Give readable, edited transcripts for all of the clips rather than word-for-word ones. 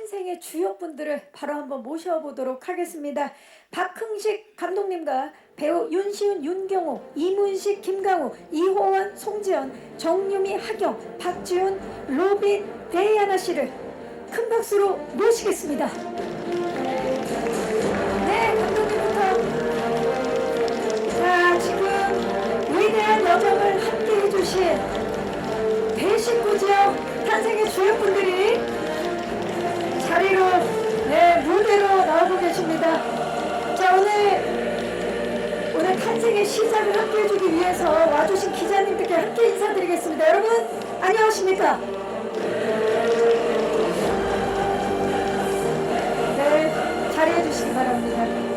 탄생의 주역분들을 바로 한번 모셔보도록 하겠습니다. 박흥식 감독님과 배우 윤시훈, 윤경호, 이문식, 김강우, 이호원, 송지연, 정유미, 하경, 박지훈, 로빈, 데이아나 씨를 큰 박수로 모시겠습니다. 네, 감독님부터. 자, 지금 위대한 여정을 함께 해주신 대식구 지역 탄생의 주역분들이 자리로, 네, 무대로 나오고 계십니다. 자, 오늘 탄생의 시작을 함께 해주기 위해서 와주신 기자님들께 함께 인사드리겠습니다. 여러분 안녕하십니까? 네, 자리해 주시기 바랍니다.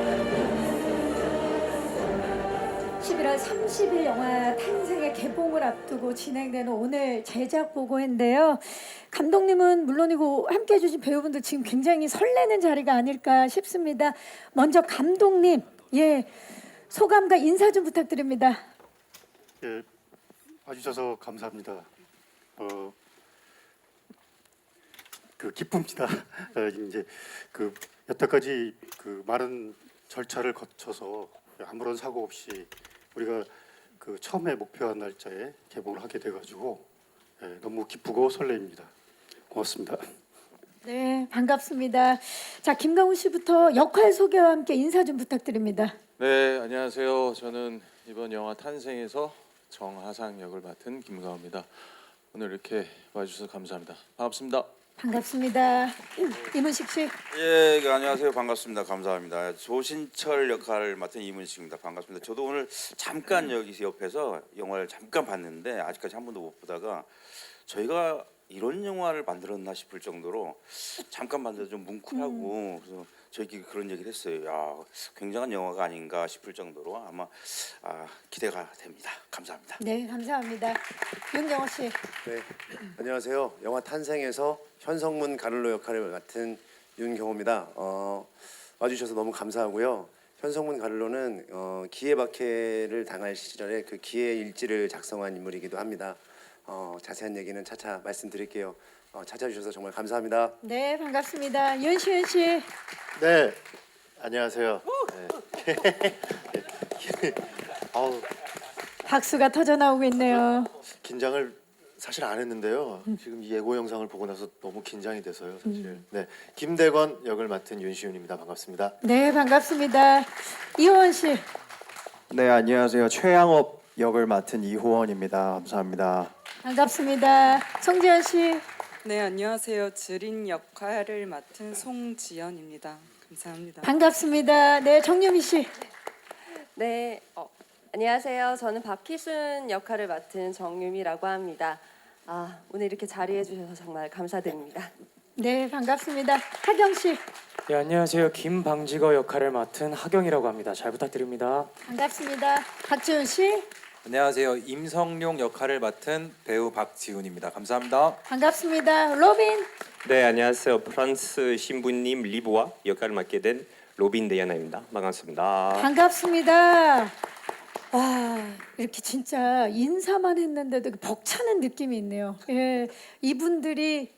11월 30일 영화 탄생의 개봉을 앞두고 진행되는 오늘 제작 보고회인데요. 감독님은 물론이고 함께 해주신 배우분들 지금 굉장히 설레는 자리가 아닐까 싶습니다. 먼저 감독님, 예, 소감과 인사 좀 부탁드립니다. 예, 와주셔서 감사합니다. 기쁩니다. 이제 여태까지 많은 절차를 거쳐서 아무런 사고 없이 우리가 처음에 목표한 날짜에 개봉을 하게 돼가지고 너무 기쁘고 설레입니다. 고맙습니다. 네, 반갑습니다. 자, 김강우 씨부터 역할 소개와 함께 인사 좀 부탁드립니다. 네, 안녕하세요. 저는 이번 영화 탄생에서 정하상 역을 맡은 김강우입니다. 오늘 이렇게 와주셔서 감사합니다. 반갑습니다. 반갑습니다. 이문식 씨. 예, 안녕하세요. 반갑습니다. 감사합니다. 조신철 역할을 맡은 이문식입니다. 반갑습니다. 저도 오늘 잠깐 여기서 옆에서 영화를 잠깐 봤는데 아직까지 한 번도 못 보다가 저희가 이런 영화를 만들었나 싶을 정도로 잠깐 봤는데 좀 뭉클하고 그래서 저희끼리 그런 얘기를 했어요. 야, 굉장한 영화가 아닌가 싶을 정도로 아마 기대가 됩니다. 감사합니다. 네, 감사합니다. 윤경호 씨. 네, 안녕하세요. 영화 탄생에서 현성문 가를로 역할을 맡은 윤경호입니다. 와주셔서 너무 감사하고요. 현성문 가를로는 기해박해를 당할 시절에 그 기해 일지를 작성한 인물이기도 합니다. 자세한 얘기는 차차 말씀드릴게요. 찾아주셔서 정말 감사합니다. 네, 반갑습니다. 윤시훈 씨. 네, 안녕하세요. 네. 아우, 박수가 터져 나오고 있네요. 긴장을 사실 안 했는데요. 지금 이 예고 영상을 보고 나서 너무 긴장이 돼서요, 사실. 네, 김대건 역을 맡은 윤시훈입니다. 반갑습니다. 네, 반갑습니다. 이호원 씨. 네, 안녕하세요. 최양업 역을 맡은 이호원입니다. 감사합니다. 반갑습니다. 송지연 씨. 네, 안녕하세요. 지린 역할을 맡은 송지연입니다. 감사합니다. 반갑습니다. 네, 정유미 씨. 네, 안녕하세요. 저는 박희순 역할을 맡은 정유미라고 합니다. 오늘 이렇게 자리해 주셔서 정말 감사드립니다. 네, 반갑습니다. 하경 씨. 네, 안녕하세요. 김방지거 역할을 맡은 하경이라고 합니다. 잘 부탁드립니다. 반갑습니다. 박지훈 씨. 안녕하세요. 임성룡 역할을 맡은 배우 박지훈입니다. 감사합니다. 반갑습니다. 로빈. 네, 안녕하세요. 프랑스 신부님 리브와 역할을 맡게 된 로빈 데이아나입니다. 반갑습니다. 반갑습니다. 와, 이렇게 진짜 인사만 했는데도 벅차는 느낌이 있네요. 예, 이분들이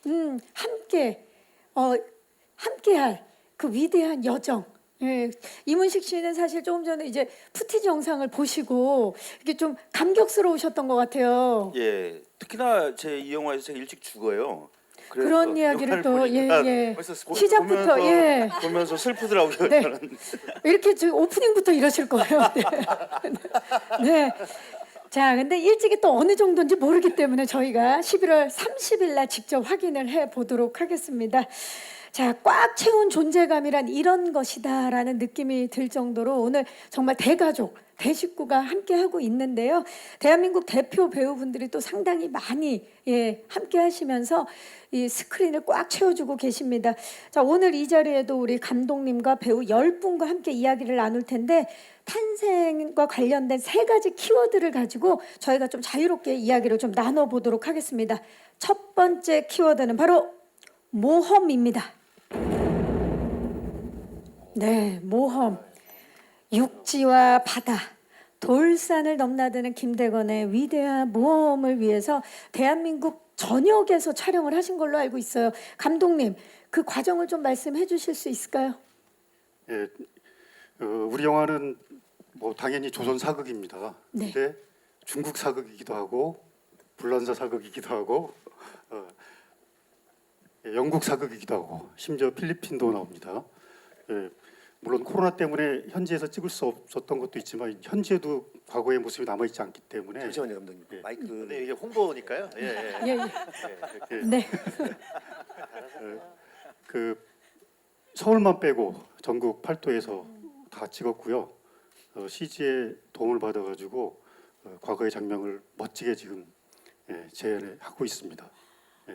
함께할 그 위대한 여정. 예, 이문식 씨는 사실 조금 전에 이제 푸티지 영상을 보시고 이렇게 좀 감격스러우셨던 것 같아요. 예, 특히나 제 이 영화에서 제가 일찍 죽어요. 그래서 그런 이야기를 또 벌써 시작부터 보면서 슬프더라고요. 네. 저는. 이렇게 오프닝부터 이러실 거예요. 네. 네. 자, 근데 일찍이 또 어느 정도인지 모르기 때문에 저희가 11월 30일 날 직접 확인을 해 보도록 하겠습니다. 자, 꽉 채운 존재감이란 이런 것이다라는 느낌이 들 정도로 오늘 정말 대가족, 대식구가 함께하고 있는데요. 대한민국 대표 배우분들이 또 상당히 많이 함께 하시면서 이 스크린을 꽉 채워주고 계십니다. 자, 오늘 이 자리에도 우리 감독님과 배우 10분과 함께 이야기를 나눌 텐데 탄생과 관련된 3가지 키워드를 가지고 저희가 좀 자유롭게 이야기를 좀 나눠보도록 하겠습니다. 첫 번째 키워드는 바로 모험입니다. 네, 모험. 육지와 바다, 돌산을 넘나드는 김대건의 위대한 모험을 위해서 대한민국 전역에서 촬영을 하신 걸로 알고 있어요. 감독님, 그 과정을 좀 말씀해 주실 수 있을까요? 예, 우리 영화는 뭐 당연히 조선 사극입니다. 네. 근데 중국 사극이기도 하고 불란서 사극이기도 하고 영국 사극이기도 하고 심지어 필리핀도 나옵니다. 예, 물론 코로나 때문에 현지에서 찍을 수 없었던 것도 있지만 현지에도 과거의 모습이 남아 있지 않기 때문에 잠시만요, 감독님. 예. 마이크. 근데 이게 홍보니까요. 예, 예. 예, 예. 이렇게 네. 그 서울만 빼고 전국 8도에서 다 찍었고요. CG의 도움을 받아가지고 과거의 장면을 멋지게 지금 재현하고 있습니다.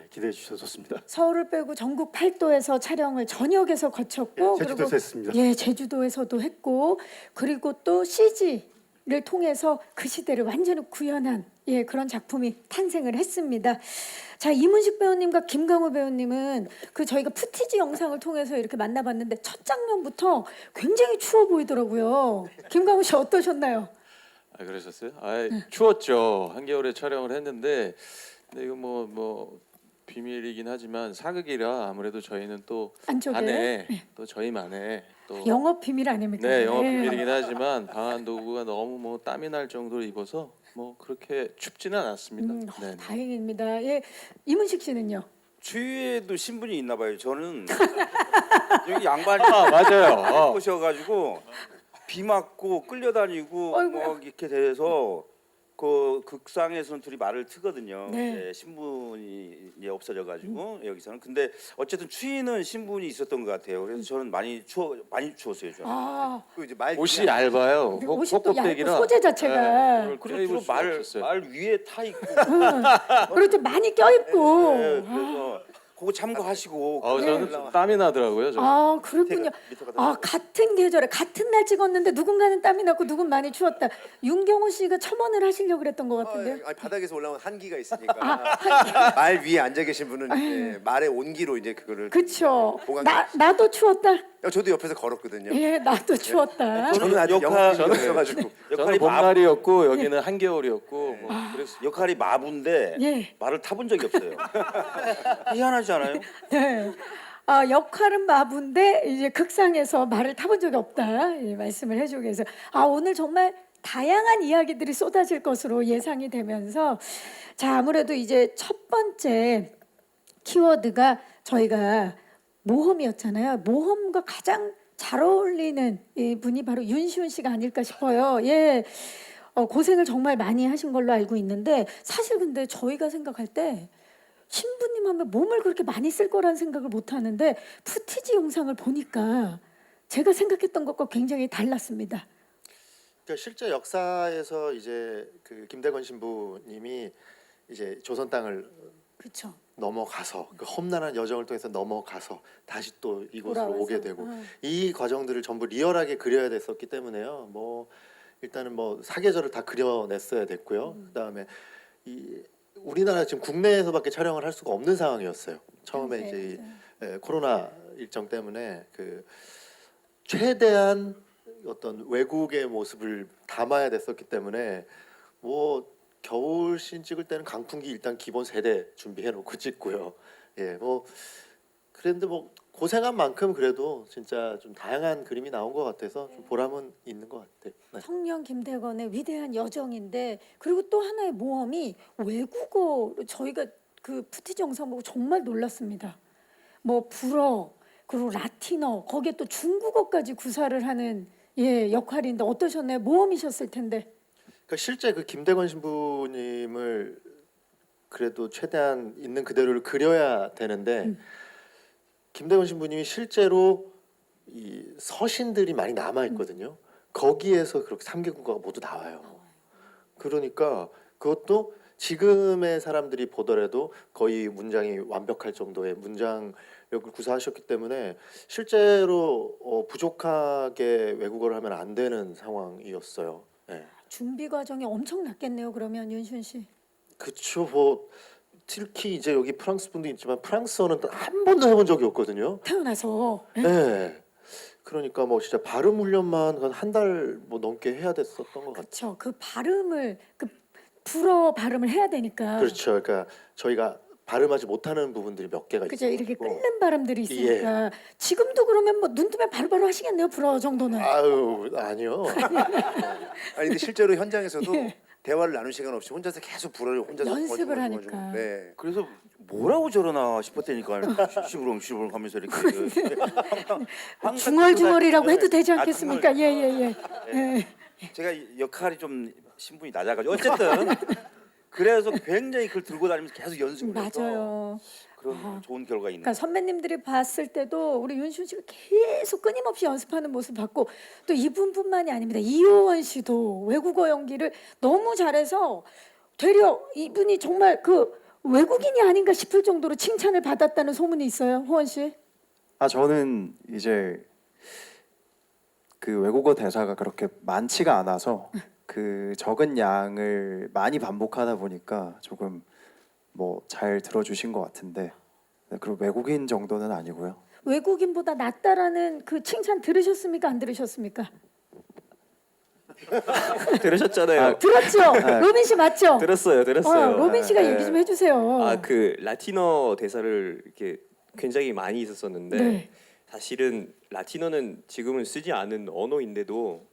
기대해 주셔서 좋습니다. 서울을 빼고 전국 8도에서 촬영을 전역에서 거쳤고 제주도에서 그리고 했습니다. 예, 제주도에서도 했고 그리고 또 CG를 통해서 그 시대를 완전히 구현한 예, 그런 작품이 탄생을 했습니다. 자, 이문식 배우님과 김강호 배우님은 그 저희가 푸티지 영상을 통해서 이렇게 만나봤는데 첫 장면부터 굉장히 추워 보이더라고요. 김강호 씨 어떠셨나요? 아, 그러셨어요? 아, 추웠죠. 한겨울에 촬영을 했는데 근데 이거 뭐 비밀이긴 하지만 사극이라 아무래도 저희는 또 안쪽에 안에 또 저희만의 또 영업 비밀 아닙니까? 네, 영업 예. 비밀이긴 하지만 방한 도구가 너무 뭐 땀이 날 정도로 입어서 뭐 그렇게 춥지는 않았습니다. 네. 다행입니다. 예, 이문식 씨는요? 주위에도 신분이 있나 봐요. 저는 여기 양반이 맞아요. 오셔가지고 비 맞고 끌려다니고 어이구야. 뭐 이렇게 돼서 그 극상에서는 둘이 말을 트거든요. 네. 예, 신분이 이제 없어져가지고 여기서는 근데 어쨌든 추위는 신분이 있었던 것 같아요. 그래서 저는 많이 추웠어요. 저는. 아, 그 이제 말 옷이 얇아요. 옷이 또 얇고 껍데기라. 소재 자체가 네, 그리고 말 위에 타 있고 그렇죠, 많이 껴입고. 네, 그래서 그거 참고하시고. 저는 좀 땀이 나더라고요. 저. 아, 그렇군요. 밑에가 아, 같은 계절에 같은 날 찍었는데 누군가는 땀이 났고 누군 많이 추웠다. 윤경호 씨가 첨언을 하시려고 그랬던 것 같은데요. 아니, 바닥에서 올라온 한기가 있으니까 말 위에 앉아 계신 분은 말의 온기로 이제 그거를 그렇죠. 보강- 나도 추웠다. 저도 옆에서 걸었거든요. 예, 나도 추웠다. 저는 아직 역할- 영혼이 없어가지고 저는 역할이 봄날이었고 여기는 한겨울이었고 뭐 그래서 역할이 마부인데 예. 말을 타본 적이 없어요. 희한하지 않아요? 네. 아, 역할은 마부인데 이제 극상에서 말을 타본 적이 없다. 예, 말씀을 해주고 계세요. 아, 오늘 정말 다양한 이야기들이 쏟아질 것으로 예상이 되면서 자, 아무래도 이제 첫 번째 키워드가 저희가 모험이었잖아요. 모험과 가장 잘 어울리는 이 분이 바로 윤시훈 씨가 아닐까 싶어요. 예. 고생을 정말 많이 하신 걸로 알고 있는데 사실 근데 저희가 생각할 때 신부님 하면 몸을 그렇게 많이 쓸 거라는 생각을 못 하는데 푸티지 영상을 보니까 제가 생각했던 것과 굉장히 달랐습니다. 그러니까 실제 역사에서 이제 그 김대건 신부님이 이제 조선 땅을 그렇죠. 넘어가서 그 험난한 여정을 통해서 넘어가서 다시 또 이곳으로 돌아와서. 오게 되고 이 과정들을 전부 리얼하게 그려야 됐었기 때문에요. 뭐 일단은 뭐 사계절을 다 그려냈어야 됐고요. 그다음에 이 우리나라 지금 국내에서밖에 촬영을 할 수가 없는 상황이었어요. 처음에 이제 이, 코로나 일정 때문에 그 최대한 어떤 외국의 모습을 담아야 됐었기 때문에 뭐 겨울 씬 찍을 때는 강풍기 일단 기본 세대 준비해 놓고 찍고요. 예, 뭐 그런데 뭐 고생한 만큼 그래도 진짜 좀 다양한 그림이 나온 것 같아서 좀 보람은 있는 것 같아요. 네. 성령 김대건의 위대한 여정인데 그리고 또 하나의 모험이 외국어로 저희가 그 푸티지 영상 보고 정말 놀랐습니다. 뭐 불어 그리고 라틴어 거기에 또 중국어까지 구사를 하는 예, 역할인데 어떠셨나요? 모험이셨을 텐데. 그러니까 실제 그 김대건 신부님을 그래도 최대한 있는 그대로를 그려야 되는데 김대건 신부님이 실제로 이 서신들이 많이 남아 있거든요. 거기에서 그렇게 3개 국어가 모두 나와요. 그러니까 그것도 지금의 사람들이 보더라도 거의 문장이 완벽할 정도의 문장력을 구사하셨기 때문에 실제로 부족하게 외국어를 하면 안 되는 상황이었어요. 네. 준비 과정이 엄청났겠네요. 그러면 윤시훈 씨. 그쵸. 뭐 특히 이제 여기 프랑스 분도 있지만 프랑스어는 한 번도 해본 적이 없거든요. 태어나서. 예? 네. 그러니까 뭐 진짜 발음 훈련만 한 달 뭐 넘게 해야 됐었던 것 같아요. 그렇죠. 그 발음을 그 불어 발음을 해야 되니까. 그렇죠. 그러니까 저희가 발음하지 못하는 부분들이 몇 개가 그죠? 있어요. 이렇게 끓는 발음들이 있으니까 지금도 그러면 뭐 눈 뜨면 바로바로 하시겠네요. 불어 정도는. 아유 아니요. 아니 근데 실제로 현장에서도 예. 대화를 나눌 시간 없이 혼자서 계속 불어를 혼자서 연습을 얹어 하니까. 네. 그래서 뭐라고 저러나 싶었다니까 시부렁 하면서 이렇게 항상 중얼중얼이라고 해도 되지 아, 않겠습니까? 예예예. 예. 제가 역할이 좀 신분이 낮아가지고 어쨌든 그래서 굉장히 그걸 들고 다니면서 계속 연습을 해서 맞아요. 그런 좋은 결과 있는. 그러니까 선배님들이 봤을 때도 우리 윤시훈 씨가 계속 끊임없이 연습하는 모습 봤고 또 이분뿐만이 아닙니다. 이효원 씨도 외국어 연기를 너무 잘해서 되려 이분이 정말 그 외국인이 아닌가 싶을 정도로 칭찬을 받았다는 소문이 있어요. 호원 씨. 아 저는 이제 그 외국어 대사가 그렇게 많지가 않아서 그 적은 양을 많이 반복하다 보니까 조금 뭐 잘 들어주신 것 같은데 그리고 외국인 정도는 아니고요. 외국인보다 낫다라는 그 칭찬 들으셨습니까? 안 들으셨습니까? 들으셨잖아요. 들었죠. 네. 로빈 씨 맞죠? 들었어요. 로빈 씨가 네. 얘기 좀 해주세요. 아 그 라틴어 대사를 이렇게 굉장히 많이 있었었는데 네. 사실은 라틴어는 지금은 쓰지 않은 언어인데도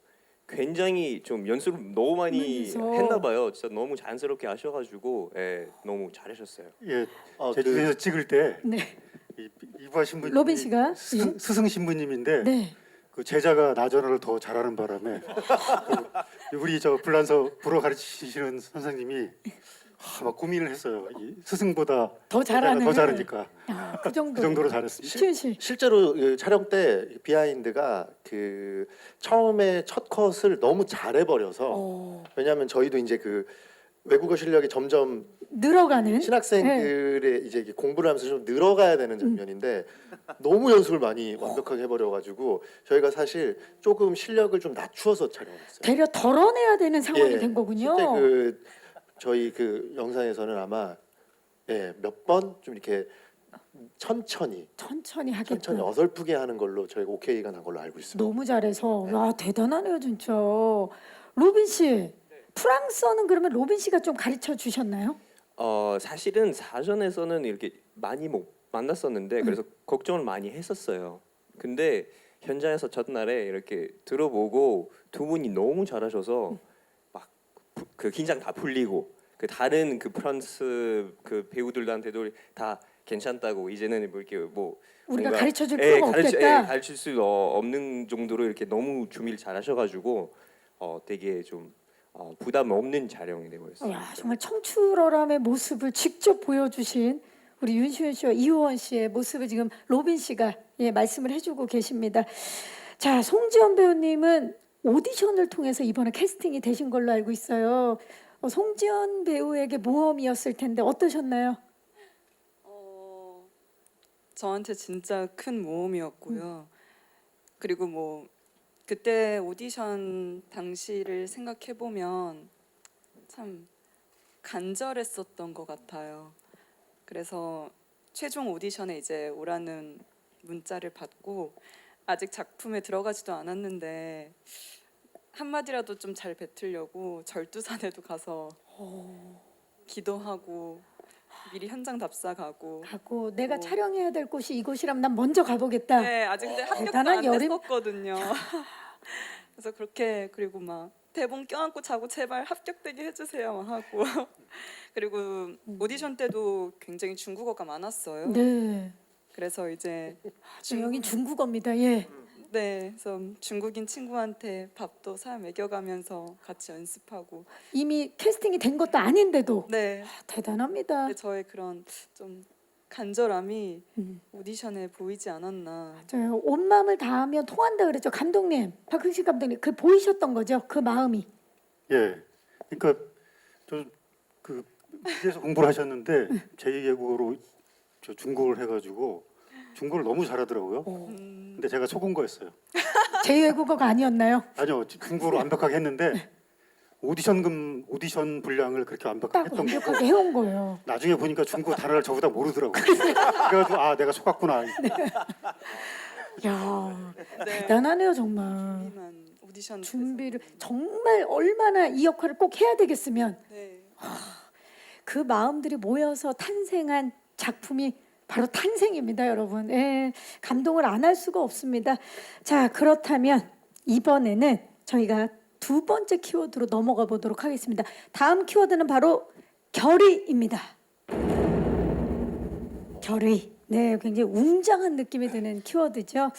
굉장히 좀 연습을 너무 많이 해서. 했나 봐요. 진짜 너무 자연스럽게 하셔가지고 예, 너무 잘하셨어요. 예, 제주도에서 찍을 때 네. 이부하 신부님 로빈 씨가 스승 신부님인데 네. 그 제자가 나전어를 더 잘하는 바람에 그 우리 저 불란서 불어 가르치시는 선생님이 막 고민을 했어요. 이 스승보다 더 잘하는. 더 잘하니까 야, 그 정도. 그 정도로 잘했습니다. 시훈 씨. 실제로 그 촬영 때 비하인드가 그 처음에 첫 컷을 너무 잘해버려서 왜냐하면 저희도 이제 그 외국어 실력이 점점 늘어가는. 신학생들의 이제 공부를 하면서 좀 늘어가야 되는 장면인데 너무 연습을 많이 완벽하게 해버려가지고 저희가 사실 조금 실력을 좀 낮추어서 촬영했어요. 되려 덜어내야 되는 상황이 예, 된 거군요. 실제 그 저희 그 영상에서는 아마 몇 번 좀 이렇게 천천히 하게끔. 어설프게 하는 걸로 저희가 오케이가 난 걸로 알고 있습니다. 너무 잘해서 와 대단하네요 진짜. 로빈 씨 프랑스어는 그러면 로빈 씨가 좀 가르쳐 주셨나요? 사실은 사전에서는 이렇게 많이 못 만났었는데 그래서 걱정을 많이 했었어요. 근데 현장에서 첫날에 이렇게 들어보고 두 분이 너무 잘하셔서 막 그 긴장 다 풀리고 그 다른 그 프랑스 그 배우들한테도 다 괜찮다고 이제는 뭐 이렇게 뭐 우리가 뭔가, 가르쳐 줄 필요가 없겠다. 가르칠 수 없는 정도로 이렇게 너무 준비를 잘하셔가지고 되게 좀 부담 없는 촬영이 되고 있어요. 야, 정말 청출어람의 모습을 직접 보여주신 우리 윤시훈 씨와 이효원 씨의 모습을 지금 로빈 씨가 말씀을 해주고 계십니다. 자, 송지연 배우님은 오디션을 통해서 이번에 캐스팅이 되신 걸로 알고 있어요. 송지연 배우에게 모험이었을 텐데 어떠셨나요? 저한테 진짜 큰 모험이었고요. 그리고 뭐 그때 오디션 당시를 생각해 보면 참 간절했었던 것 같아요. 그래서 최종 오디션에 이제 오라는 문자를 받고 아직 작품에 들어가지도 않았는데 한마디라도 좀 잘 뱉으려고 절두산에도 가서 기도하고 미리 현장 답사 가고 내가 촬영해야 될 곳이 이곳이라면 난 먼저 가보겠다. 네, 아직 근데 합격도 대단한 안 여림. 됐었거든요. 그래서 그렇게 그리고 막 대본 껴안고 자고 제발 합격되게 해주세요 막 하고 그리고 오디션 때도 굉장히 중국어가 많았어요. 네. 그래서 이제 여긴 중국어입니다. 예. 네, 그래서 중국인 친구한테 밥도 사 먹여가면서 같이 연습하고 이미 캐스팅이 된 것도 아닌데도 네, 대단합니다. 근데 저의 그런 좀 간절함이 오디션에 보이지 않았나. 맞아요. 온 마음을 다하면 통한다 그랬죠. 감독님, 박흥식 감독님, 그 보이셨던 거죠? 그 마음이. 예, 그러니까 저그 미국에서 공부를 하셨는데 제2외국어로 저 중국어를 해가지고 중국어를 너무 잘하더라고요. 근데 제가 속은 거였어요. 제2외국어가 아니었나요? 아니요, 중국어로 완벽하게 했는데 오디션 분량을 그렇게 완벽하게 딱 했던 거고 완벽하게 해온 거예요. 나중에 보니까 중국어 단어를 저보다 모르더라고요. 그래가지고 내가 속았구나. 야, 대단하네요 정말. 오디션 준비를 정말 얼마나 이 역할을 꼭 해야 되겠으면 네. 그 마음들이 모여서 탄생한 작품이 바로 탄생입니다, 여러분. 예, 감동을 안 할 수가 없습니다. 자, 그렇다면 이번에는 저희가 두 번째 키워드로 넘어가 보도록 하겠습니다. 다음 키워드는 바로 결의입니다. 결의. 네, 굉장히 웅장한 느낌이 드는 키워드죠.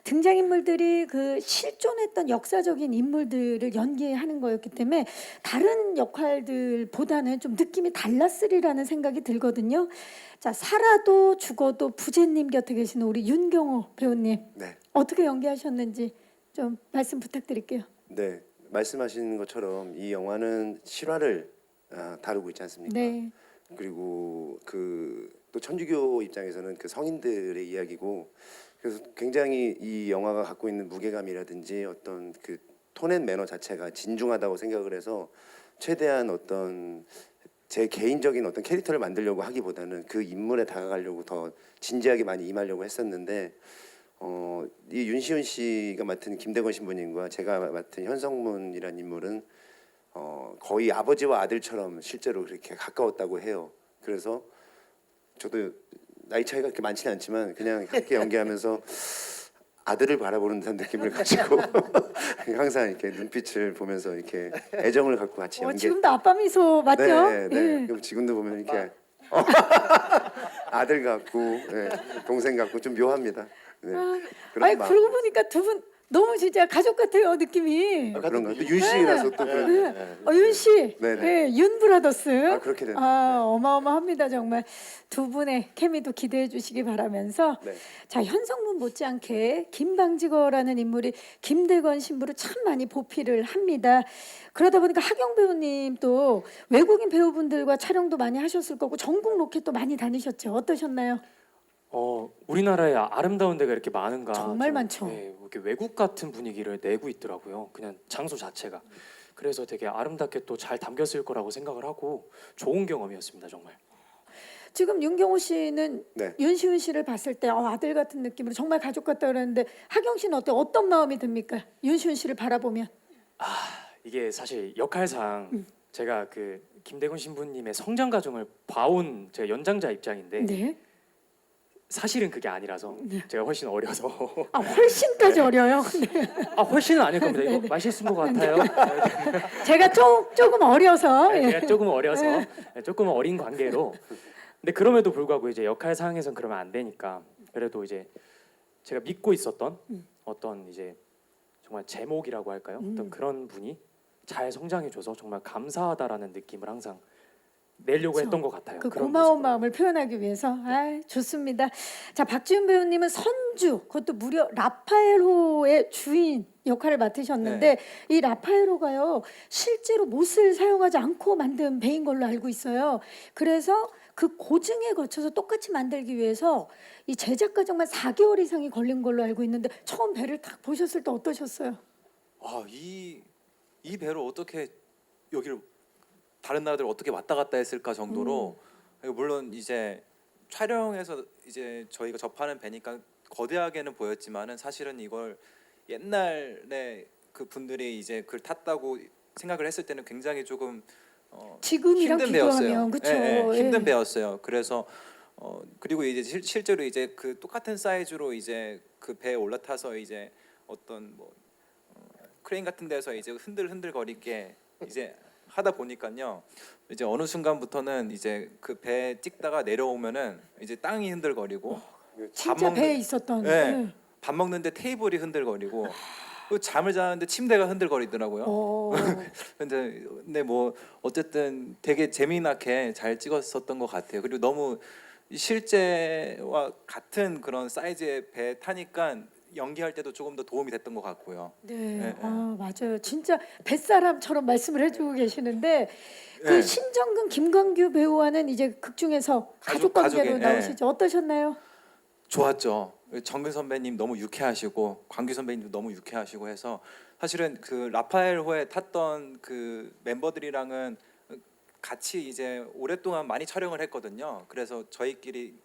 등장인물들이 그 실존했던 역사적인 인물들을 연기하는 거였기 때문에 다른 역할들보다는 좀 느낌이 달랐으리라는 생각이 들거든요. 자, 살아도 죽어도 부제님 곁에 계시는 우리 윤경호 배우님, 네. 어떻게 연기하셨는지 좀 말씀 부탁드릴게요. 네, 말씀하신 것처럼 이 영화는 실화를 다루고 있지 않습니까? 네. 그리고 또 천주교 입장에서는 그 성인들의 이야기고, 그래서 굉장히 이 영화가 갖고 있는 무게감이라든지 어떤 그 톤 앤 매너 자체가 진중하다고 생각을 해서 최대한 어떤 제 개인적인 어떤 캐릭터를 만들려고 하기보다는 그 인물에 다가가려고 더 진지하게 많이 임하려고 했었는데, 이 윤시훈 씨가 맡은 김대건 신부님과 제가 맡은 현성문이라는 인물은 거의 아버지와 아들처럼 실제로 그렇게 가까웠다고 해요. 그래서 저도 나이 차이가 그렇게 많지는 않지만 그냥 함께 연기하면서 아들을 바라보는 듯한 느낌을 가지고 항상 이렇게 눈빛을 보면서 이렇게 애정을 갖고 같이 연기. 지금도 아빠 미소 맞죠? 네, 네. 예. 그럼 지금도 보면 이렇게 아들 같고, 네, 동생 같고 좀 묘합니다. 네. 그런 아니, 마음. 그러고 보니까 두 분 너무 진짜 가족 같아요, 느낌이. 그런가? 또 윤씨라서 또 그런. 윤 씨, 네네. 네, 윤 브라더스. 그렇게 되네. 어마어마합니다, 정말. 두 분의 케미도 기대해 주시기 바라면서. 네. 자, 현성문 못지않게 김방지거라는 인물이 김대건 신부를 참 많이 보필을 합니다. 그러다 보니까 하경 배우님 또 외국인 배우분들과 촬영도 많이 하셨을 거고 전국 로켓도 많이 다니셨죠. 어떠셨나요? 우리나라에 아름다운 데가 이렇게 많은가? 정말 좀, 많죠. 네, 이렇게 외국 같은 분위기를 내고 있더라고요. 그냥 장소 자체가. 그래서 되게 아름답게 또 잘 담겼을 거라고 생각을 하고 좋은 경험이었습니다, 정말. 지금 윤경호 씨는 네. 윤시훈 씨를 봤을 때 아들 같은 느낌으로 정말 가족 같다 그러는데 하경 씨는 어떤 마음이 듭니까? 윤시훈 씨를 바라보면. 이게 사실 역할상 제가 그 김대건 신부님의 성장 과정을 봐온 제가 연장자 입장인데 네. 사실은 그게 아니라서 제가 훨씬 어려서 훨씬까지 어려요. 네. 훨씬은 아닐 겁니다. 이거 맛있은 것 같아요. 제가 조금 어려서. 예. 제가 조금 어려서 조금 어린 관계로. 근데 그럼에도 불구하고 이제 역할상에선 그러면 안 되니까 그래도 이제 제가 믿고 있었던 어떤 이제 정말 제목이라고 할까요? 어떤 그런 분이 잘 성장해줘서 정말 감사하다라는 느낌을 항상 내려고 그렇죠. 했던 것 같아요. 그 그런 고마운 모습으로. 마음을 표현하기 위해서. 좋습니다. 자, 박지훈 배우님은 선주, 그것도 무려 라파엘호의 주인 역할을 맡으셨는데 이 라파엘호가요 실제로 못을 사용하지 않고 만든 배인 걸로 알고 있어요. 그래서 그 고증에 거쳐서 똑같이 만들기 위해서 이 제작 과정만 4개월 이상이 걸린 걸로 알고 있는데 처음 배를 딱 보셨을 때 어떠셨어요? 이 배로 어떻게 여기를 다른 나라들 어떻게 왔다 갔다 했을까 정도로 물론 이제 촬영에서 이제 저희가 접하는 배니까 거대하게는 보였지만은 사실은 이걸 옛날에 그 분들이 이제 그걸 탔다고 생각을 했을 때는 굉장히 조금 지금이랑 힘든 비교하면 배였어요. 그렇죠. 예, 힘든 배였어요. 그래서 그리고 이제 실제로 이제 그 똑같은 사이즈로 이제 그 배에 올라타서 이제 어떤 뭐 크레인 같은 데서 이제 흔들거리게 이제 하다 보니까요. 이제 어느 순간부터는 이제 그 배 찍다가 내려오면은 이제 땅이 흔들거리고 진짜 배에 있었던. 네. 밥 먹는데 테이블이 흔들거리고 또 잠을 자는데 침대가 흔들거리더라고요. 근데 뭐 어쨌든 되게 재미나게 잘 찍었었던 것 같아요. 그리고 너무 실제와 같은 그런 사이즈의 배 타니까 연기할 때도 조금 더 도움이 됐던 것 같고요. 네, 맞아요. 진짜 뱃사람처럼 말씀을 해주고 계시는데 그 신정근, 김광규 배우와는 이제 극 중에서 가족 관계로 나오시죠. 어떠셨나요? 좋았죠. 정근 선배님 너무 유쾌하시고 광규 선배님도 너무 유쾌하시고 해서 사실은 그 라파엘호에 탔던 그 멤버들이랑은 같이 이제 오랫동안 많이 촬영을 했거든요. 그래서 저희끼리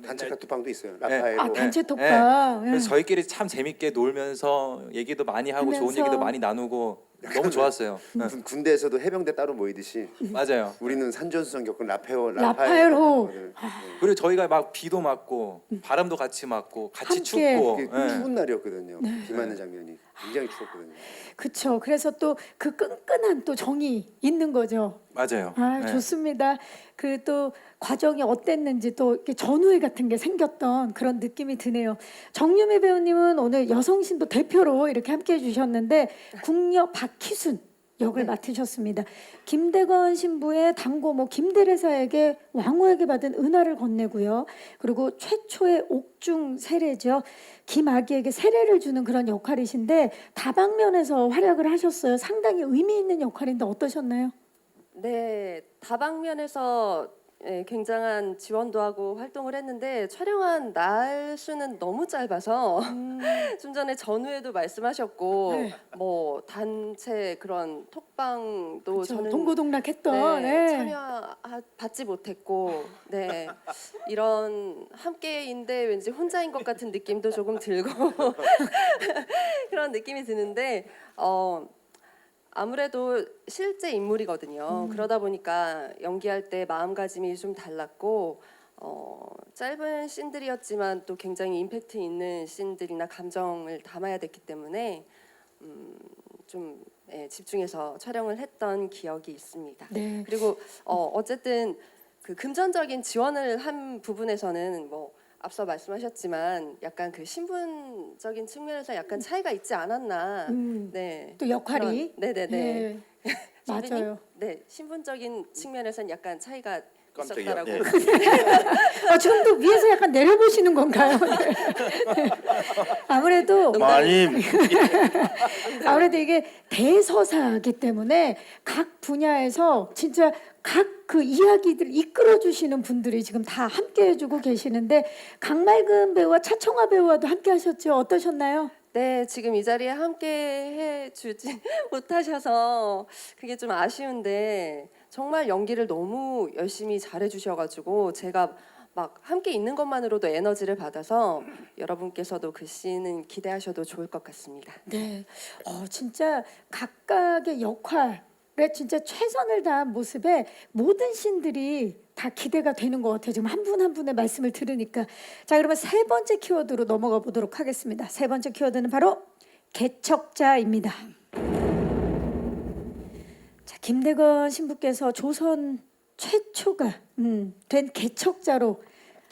단체 카톡방도 있어요. 네. 라파엘호. 단체 톡방. 그래서 저희끼리 참 재밌게 놀면서 얘기도 많이 하고 좋은 하면서. 얘기도 많이 나누고 너무 좋았어요. 네. 군대에서도 해병대 따로 모이듯이 맞아요. 우리는 산전수전 겪은 라파에로. 라파에로. 그리고 저희가 막 비도 맞고 바람도 같이 맞고 같이 함께. 춥고 그게 예. 추운 날이었거든요. 비 맞는 장면이 굉장히 추웠거든요. 그렇죠. 그래서 또 그 끈끈한 또 정이 있는 거죠. 맞아요. 아, 네. 좋습니다. 그 또 과정이 어땠는지 또 이렇게 전우회 같은 게 생겼던 그런 느낌이 드네요. 정유미 배우님은 오늘 여성신도 대표로 이렇게 함께해 주셨는데 궁녀 박희순 역을 맡으셨습니다. 김대건 신부의 당고모 김대래사에게 왕후에게 받은 은하를 건네고요. 그리고 최초의 옥중 세례죠. 김아기에게 세례를 주는 그런 역할이신데 다방면에서 활약을 하셨어요. 상당히 의미 있는 역할인데 어떠셨나요? 네, 다방면에서 굉장한 지원도 하고 활동을 했는데 촬영한 날 수는 너무 짧아서 좀 전에 전후에도 말씀하셨고 네. 뭐 단체 그런 톡방도 그쵸, 저는 동고동락했던 네. 참여 받지 못했고 네 이런 함께인데 왠지 혼자인 것 같은 느낌도 조금 들고 그런 느낌이 드는데 아무래도 실제 인물이거든요. 그러다 보니까 연기할 때 마음가짐이 좀 달랐고 짧은 씬들이었지만 또 굉장히 임팩트 있는 씬들이나 감정을 담아야 됐기 때문에 좀 집중해서 촬영을 했던 기억이 있습니다. 네. 그리고 어쨌든 그 금전적인 지원을 한 부분에서는 뭐 앞서 말씀하셨지만 약간 그 신분적인 측면에서 약간 차이가 있지 않았나. 네. 또 역할이 네네네. 네. 선배님? 맞아요. 네, 신분적인 측면에서는 약간 차이가 깜짝이야. 있었다라고. 네. 지금도 위에서 약간 내려보시는 건가요? 네. 아무래도 많이 아무래도 이게 대서사이기 때문에 각 분야에서 진짜 각 그 이야기들 이끌어 주시는 분들이 지금 다 함께 해주고 계시는데 강말금 배우와 차청화 배우와도 함께 하셨죠? 어떠셨나요? 네, 지금 이 자리에 함께 해주지 못하셔서 그게 좀 아쉬운데 정말 연기를 너무 열심히 잘해주셔가지고 제가 막 함께 있는 것만으로도 에너지를 받아서 여러분께서도 그 씬은 기대하셔도 좋을 것 같습니다. 네, 진짜 각각의 역할에 진짜 최선을 다한 모습에 모든 씬들이 다 기대가 되는 것 같아요. 지금 한 분 한 분의 말씀을 들으니까. 자, 그러면 세 번째 키워드로 넘어가 보도록 하겠습니다. 세 번째 키워드는 바로 개척자입니다. 자, 김대건 신부께서 조선 최초가 된 개척자로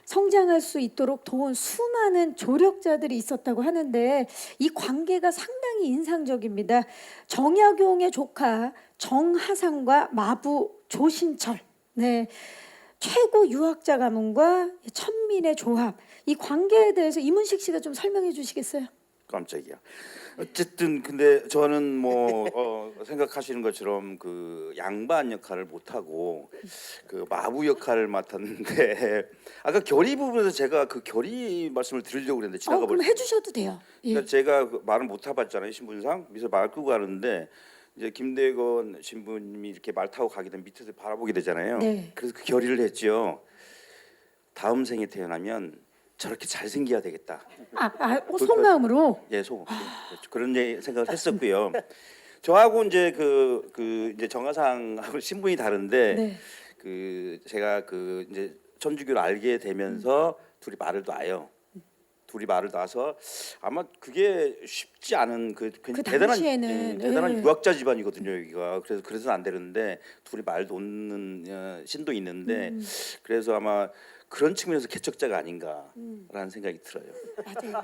성장할 수 있도록 도운 수많은 조력자들이 있었다고 하는데 이 관계가 상당히 인상적입니다. 정약용의 조카 정하상과 마부 조신철, 네, 최고 유학자 가문과 천민의 조합, 이 관계에 대해서 이문식 씨가 좀 설명해 주시겠어요? 깜짝이야. 어쨌든 근데 저는 뭐 생각하시는 것처럼 그 양반 역할을 못 하고 그 마부 역할을 맡았는데 아까 결의 부분에서 제가 그 결의 말씀을 드리려고 그랬는데 지나가 그럼 버렸어요. 해주셔도 돼요. 예. 그러니까 제가 그 말을 못 해봤잖아요. 신분상 밑에서 말 끄고 가는데 이제 김대건 신부님이 이렇게 말 타고 가게 되면 밑에서 바라보게 되잖아요. 네. 그래서 그 결의를 했죠. 다음 생에 태어나면 저렇게 잘생겨야 되겠다. 속마음으로. 예, 그렇죠. 그런 생각을 했었고요. 저하고 이제 그 이제 정하상하고 신분이 다른데 네. 그 제가 그 이제 천주교를 알게 되면서 둘이 말을 놔요. 둘이 말을 놔서 아마 그게 쉽지 않은 그 대단한 당시에는, 대단한 예. 유학자 집안이거든요 여기가. 그래서 안 되는데 둘이 말 놓는 신도 있는데 그래서 아마 그런 측면에서 개척자가 아닌가라는 생각이 들어요. 맞아요.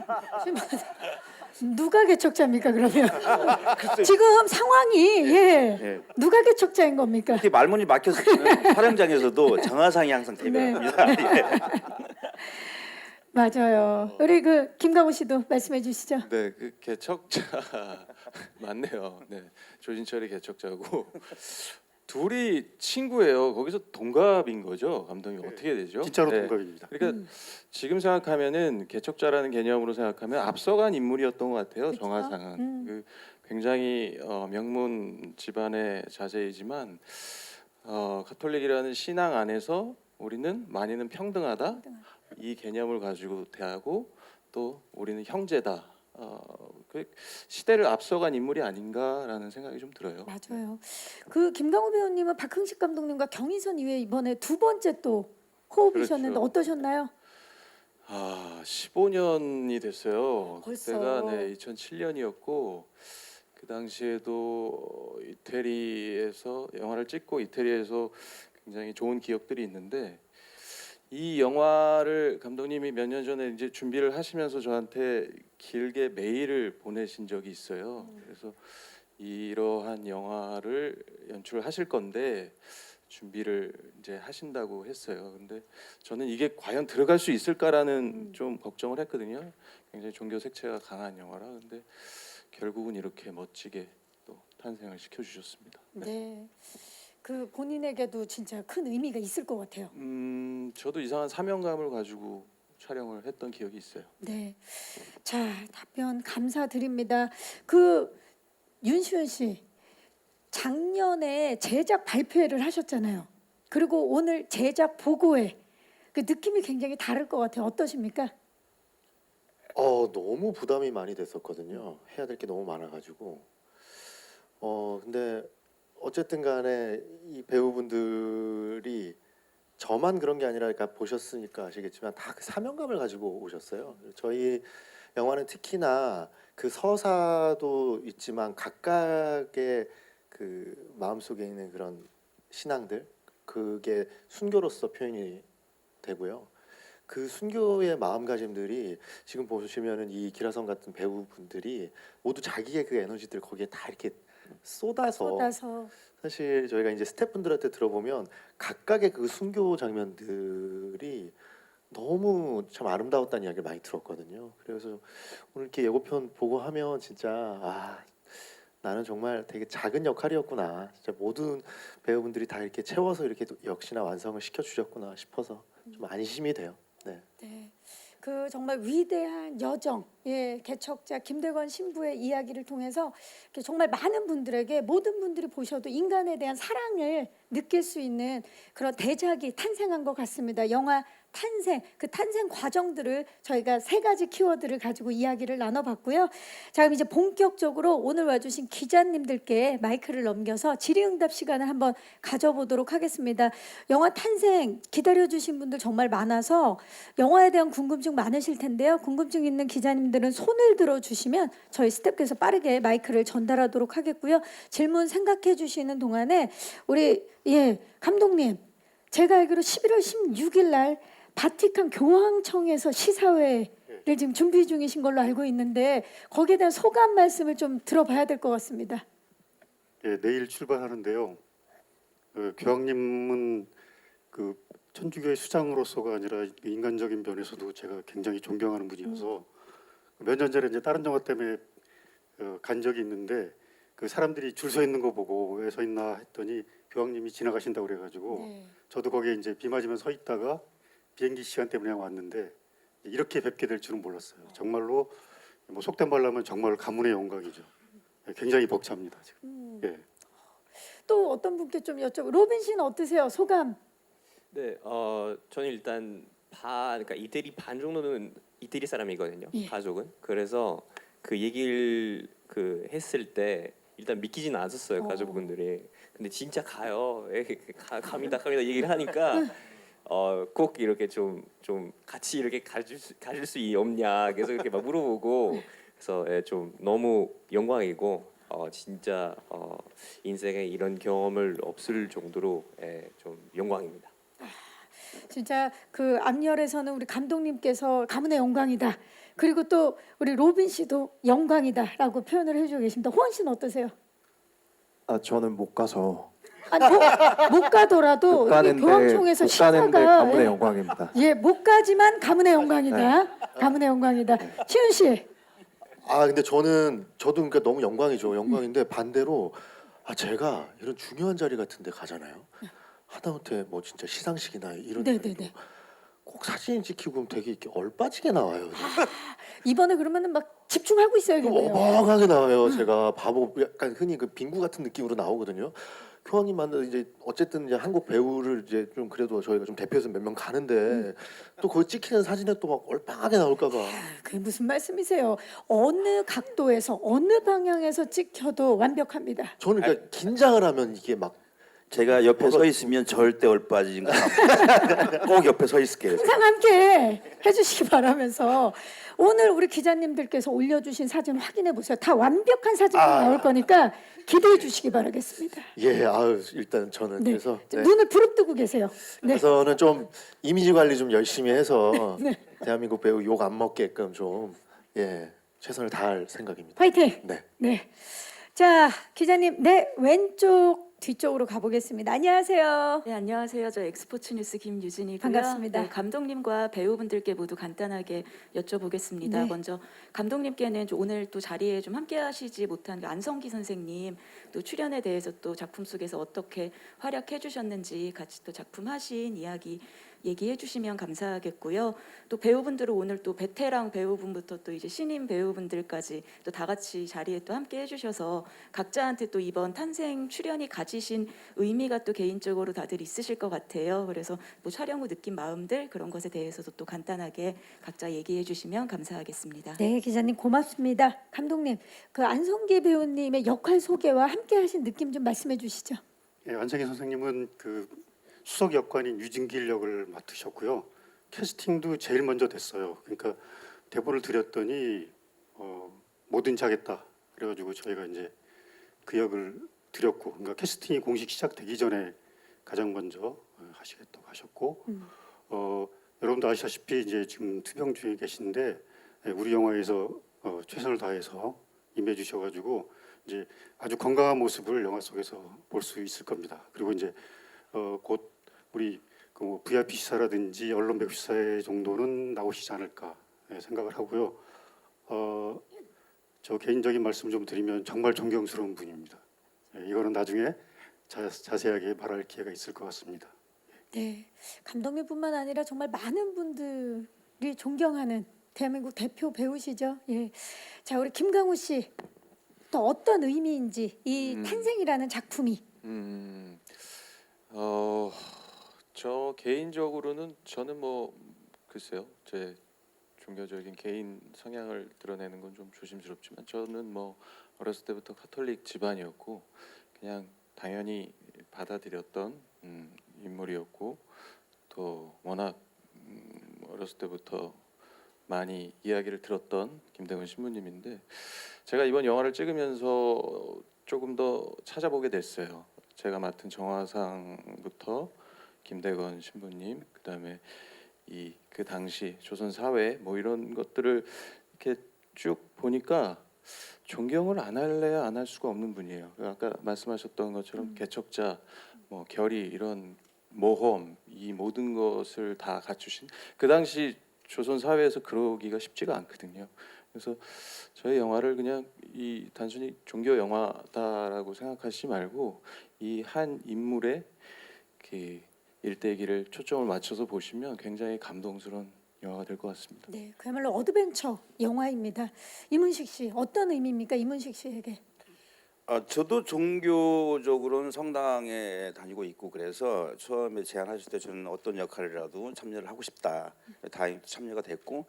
누가 개척자입니까 그러면? 지금 상황이 예. 누가 개척자인 겁니까? 이렇게 말문이 막혔으면 촬영장에서도 정하상이 항상 대변합니다. 예. 맞아요. 우리 그 김강호 씨도 말씀해 주시죠. 네, 그 개척자 맞네요. 네, 조진철이 개척자고 둘이 친구예요. 거기서 동갑인 거죠. 감독님 어떻게 되죠? 진짜로 네. 동갑입니다. 그러니까 지금 생각하면은 개척자라는 개념으로 생각하면 앞서간 인물이었던 것 같아요. 그쵸? 정하상은 그 굉장히 명문 집안의 자제이지만 가톨릭이라는 신앙 안에서 우리는 만인은 평등하다 이 개념을 가지고 대하고 또 우리는 형제다 그 시대를 앞서간 인물이 아닌가라는 생각이 좀 들어요. 맞아요. 그 김강호 배우님은 박흥식 감독님과 경인선 이후에 이번에 두 번째 또 호흡이셨는데 그렇죠. 어떠셨나요? 아, 15년이 됐어요. 벌써. 그때가 네, 2007년이었고 그 당시에도 이태리에서 영화를 찍고 이태리에서 굉장히 좋은 기억들이 있는데 이 영화를 감독님이 몇 년 전에 이제 준비를 하시면서 저한테 길게 메일을 보내신 적이 있어요. 그래서 이러한 영화를 연출하실 건데 준비를 이제 하신다고 했어요. 근데 저는 이게 과연 들어갈 수 있을까라는 좀 걱정을 했거든요. 굉장히 종교 색채가 강한 영화라. 근데 결국은 이렇게 멋지게 또 탄생을 시켜주셨습니다. 네. 그 본인에게도 진짜 큰 의미가 있을 것 같아요. 저도 이상한 사명감을 가지고 촬영을 했던 기억이 있어요. 네. 자, 답변 감사드립니다. 그 윤시현 씨 작년에 제작 발표회를 하셨잖아요. 그리고 오늘 제작 보고회 그 느낌이 굉장히 다를 것 같아요. 어떠십니까? 너무 부담이 많이 됐었거든요. 해야 될 게 너무 많아가지고. 근데 어쨌든 간에 이 배우분들이 저만 그런 게 아니라 그러니까 보셨으니까 아시겠지만 다 그 사명감을 가지고 오셨어요. 저희 영화는 특히나 그 서사도 있지만 각각의 그 마음속에 있는 그런 신앙들 그게 순교로서 표현이 되고요. 그 순교의 마음가짐들이 지금 보시면은 이 기라성 같은 배우분들이 모두 자기의 그 에너지들 거기에 다 이렇게 쏟아서 사실 저희가 이제 스태프분들한테 들어보면 각각의 그 순교 장면들이 너무 참 아름다웠다는 이야기를 많이 들었거든요. 그래서 오늘 이렇게 예고편 보고 하면 진짜 나는 정말 되게 작은 역할이었구나. 진짜 모든 배우분들이 다 이렇게 채워서 이렇게 역시나 완성을 시켜주셨구나 싶어서 좀 안심이 돼요. 네. 네. 그 정말 위대한 여정, 개척자 김대건 신부의 이야기를 통해서 정말 많은 분들에게 모든 분들이 보셔도 인간에 대한 사랑을 느낄 수 있는 그런 대작이 탄생한 것 같습니다. 영화 탄생, 그 탄생 과정들을 저희가 3가지 키워드를 가지고 이야기를 나눠봤고요. 자, 그럼 이제 본격적으로 오늘 와주신 기자님들께 마이크를 넘겨서 질의응답 시간을 한번 가져보도록 하겠습니다. 영화 탄생 기다려주신 분들 정말 많아서 영화에 대한 궁금증 많으실 텐데요. 궁금증 있는 기자님들은 손을 들어주시면 저희 스태프께서 빠르게 마이크를 전달하도록 하겠고요. 질문 생각해 주시는 동안에 우리 감독님, 제가 알기로 11월 16일 날 바티칸 교황청에서 시사회를 지금 준비 중이신 걸로 알고 있는데 거기에 대한 소감 말씀을 좀 들어봐야 될 것 같습니다. 예, 내일 출발하는데요. 교황님은 그 천주교의 수장으로서가 아니라 인간적인 면에서도 제가 굉장히 존경하는 분이어서 몇 년 전에 이제 다른 영화 때문에 간 적이 있는데 그 사람들이 줄 서 있는 거 보고 왜 서 있나 했더니 교황님이 지나가신다고 그래가지고 저도 거기에 이제 비 맞으면 서 있다가 비행기 시간 때문에 왔는데 이렇게 뵙게 될 줄은 몰랐어요. 정말로 뭐 속된 말로 하면 정말 가문의 영광이죠. 굉장히 벅찹니다 지금. 예. 또 어떤 분께 좀 여쭤보. 로빈 씨는 어떠세요? 소감? 네, 저는 일단 그러니까 이태리 반 정도는 이태리 사람이거든요. 가족은. 그래서 그 얘기를 했을 때 일단 믿기지는 않았어요 가족분들이. 근데 진짜 가요. 갑니다 얘기를 하니까 꼭 이렇게 좀 같이 이렇게 가질 수 없냐 계속 이렇게 막 물어보고 그래서 좀 너무 영광이고 진짜 인생에 이런 경험을 없을 정도로 좀 영광입니다. 진짜 그 앞열에서는 우리 감독님께서 가문의 영광이다. 그리고 또 우리 로빈 씨도 영광이다라고 표현을 해주고 계십니다. 호원 씨는 어떠세요? 저는 못 가서 아니, 못 가더라도 이게 교황청에서 시사가 가문의 영광입니다. 못 가지만 가문의 영광이다. 가문의 영광이다. 시훈 씨. 근데 저도 그러니까 너무 영광이죠. 영광인데 반대로 제가 이런 중요한 자리 같은 데 가잖아요. 하다못해 뭐 진짜 시상식이나 이런 데도 꼭 사진 찍히고 그럼 되게 이렇게 얼빠지게 나와요. 이번에 그러면은 막 집중하고 있어야겠네요. 어마어마하게 나와요. 제가 바보 약간 흔히 그 빙구 같은 느낌으로 나오거든요. 표왕님 만나 이제 어쨌든 이제 한국 배우를 이제 좀 그래도 저희가 좀 대표해서 몇 명 가는데 또 거기 찍히는 사진에 또 막 얼빵하게 나올까봐. 그게 무슨 말씀이세요? 어느 각도에서 어느 방향에서 찍혀도 완벽합니다. 저는 그러니까 긴장을 하면 이게 막 제가 옆에 서 있으면 절대 얼빠지는 거 꼭 옆에 서 있을게요. 항상 함께 해주시기 바라면서 오늘 우리 기자님들께서 올려주신 사진 확인해 보세요. 다 완벽한 사진이 나올 거니까 기대해 주시기 바라겠습니다. 예, 아유 일단 저는 네. 그래서 네. 눈을 부릅뜨고 계세요. 네. 그래서는 좀 이미지 관리 좀 열심히 해서 네. 대한민국 배우 욕 안 먹게끔 좀 최선을 다할 생각입니다. 파이팅. 네. 네. 자, 기자님, 네 왼쪽 뒤쪽으로 가보겠습니다. 안녕하세요. 네, 안녕하세요. 저 엑스포츠 뉴스 김유진이고요. 반갑습니다. 네, 감독님과 배우분들께 모두 간단하게 여쭤보겠습니다. 네. 먼저 감독님께는 오늘 또 자리에 좀 함께하시지 못한 안성기 선생님 또 출연에 대해서 또 작품 속에서 어떻게 활약해 주셨는지 같이 또 작품 하신 이야기 얘기해 주시면 감사하겠고요. 또 배우분들은 오늘 또 베테랑 배우분부터 또 이제 신인 배우분들까지 또 다 같이 자리에 또 함께 해주셔서 각자한테 또 이번 탄생 출연이 가지신 의미가 또 개인적으로 다들 있으실 것 같아요. 그래서 뭐 촬영 후 느낀 마음들 그런 것에 대해서도 또 간단하게 각자 얘기해 주시면 감사하겠습니다. 네, 기자님 고맙습니다. 감독님, 그 안성기 배우님의 역할 소개와 함께하신 느낌 좀 말씀해 주시죠. 예, 안성기 선생님은 그 수석 역관인 유진길 역을 맡으셨고요. 캐스팅도 제일 먼저 됐어요. 그러니까 대본을 드렸더니 뭐든지 하겠다. 그래가지고 저희가 이제 그 역을 드렸고, 그러니까 캐스팅이 공식 시작되기 전에 가장 먼저 하시겠다고 하셨고, 여러분도 아시다시피 이제 지금 투병 중에 계신데 우리 영화에서 최선을 다해서 임해 주셔가지고 이제 아주 건강한 모습을 영화 속에서 볼 수 있을 겁니다. 그리고 이제 곧 우리 그 VIP 시사라든지 언론백 시사회 정도는 나오시지 않을까 생각을 하고요. 저 개인적인 말씀 좀 드리면 정말 존경스러운 분입니다. 이거는 나중에 자세하게 말할 기회가 있을 것 같습니다. 네, 감독님뿐만 아니라 정말 많은 분들이 존경하는 대한민국 대표 배우시죠. 예, 자 우리 김강우 씨 또 어떤 의미인지 이 탄생이라는 작품이. 저 개인적으로는 저는 뭐 글쎄요, 제 종교적인 개인 성향을 드러내는 건 좀 조심스럽지만 저는 뭐 어렸을 때부터 카톨릭 집안이었고 그냥 당연히 받아들였던 인물이었고 또 워낙 어렸을 때부터 많이 이야기를 들었던 김대건 신부님인데 제가 이번 영화를 찍으면서 조금 더 찾아보게 됐어요. 제가 맡은 정화상부터 김대건 신부님, 그다음에 그 당시 조선 사회 뭐 이런 것들을 이렇게 쭉 보니까 존경을 안 할래야 안 할 수가 없는 분이에요. 아까 말씀하셨던 것처럼 개척자, 뭐 결의 이런 모험 이 모든 것을 다 갖추신 그 당시 조선 사회에서 그러기가 쉽지가 않거든요. 그래서 저희 영화를 그냥 이 단순히 종교 영화다라고 생각하시지 말고 이 한 인물의 그 일대기를 초점을 맞춰서 보시면 굉장히 감동스러운 영화가 될 것 같습니다. 네, 그야말로 어드벤처 영화입니다. 이문식 씨 어떤 의미입니까? 이문식 씨에게. 저도 종교적으로는 성당에 다니고 있고 그래서 처음에 제안하실 때 저는 어떤 역할이라도 참여를 하고 싶다. 다행히 참여가 됐고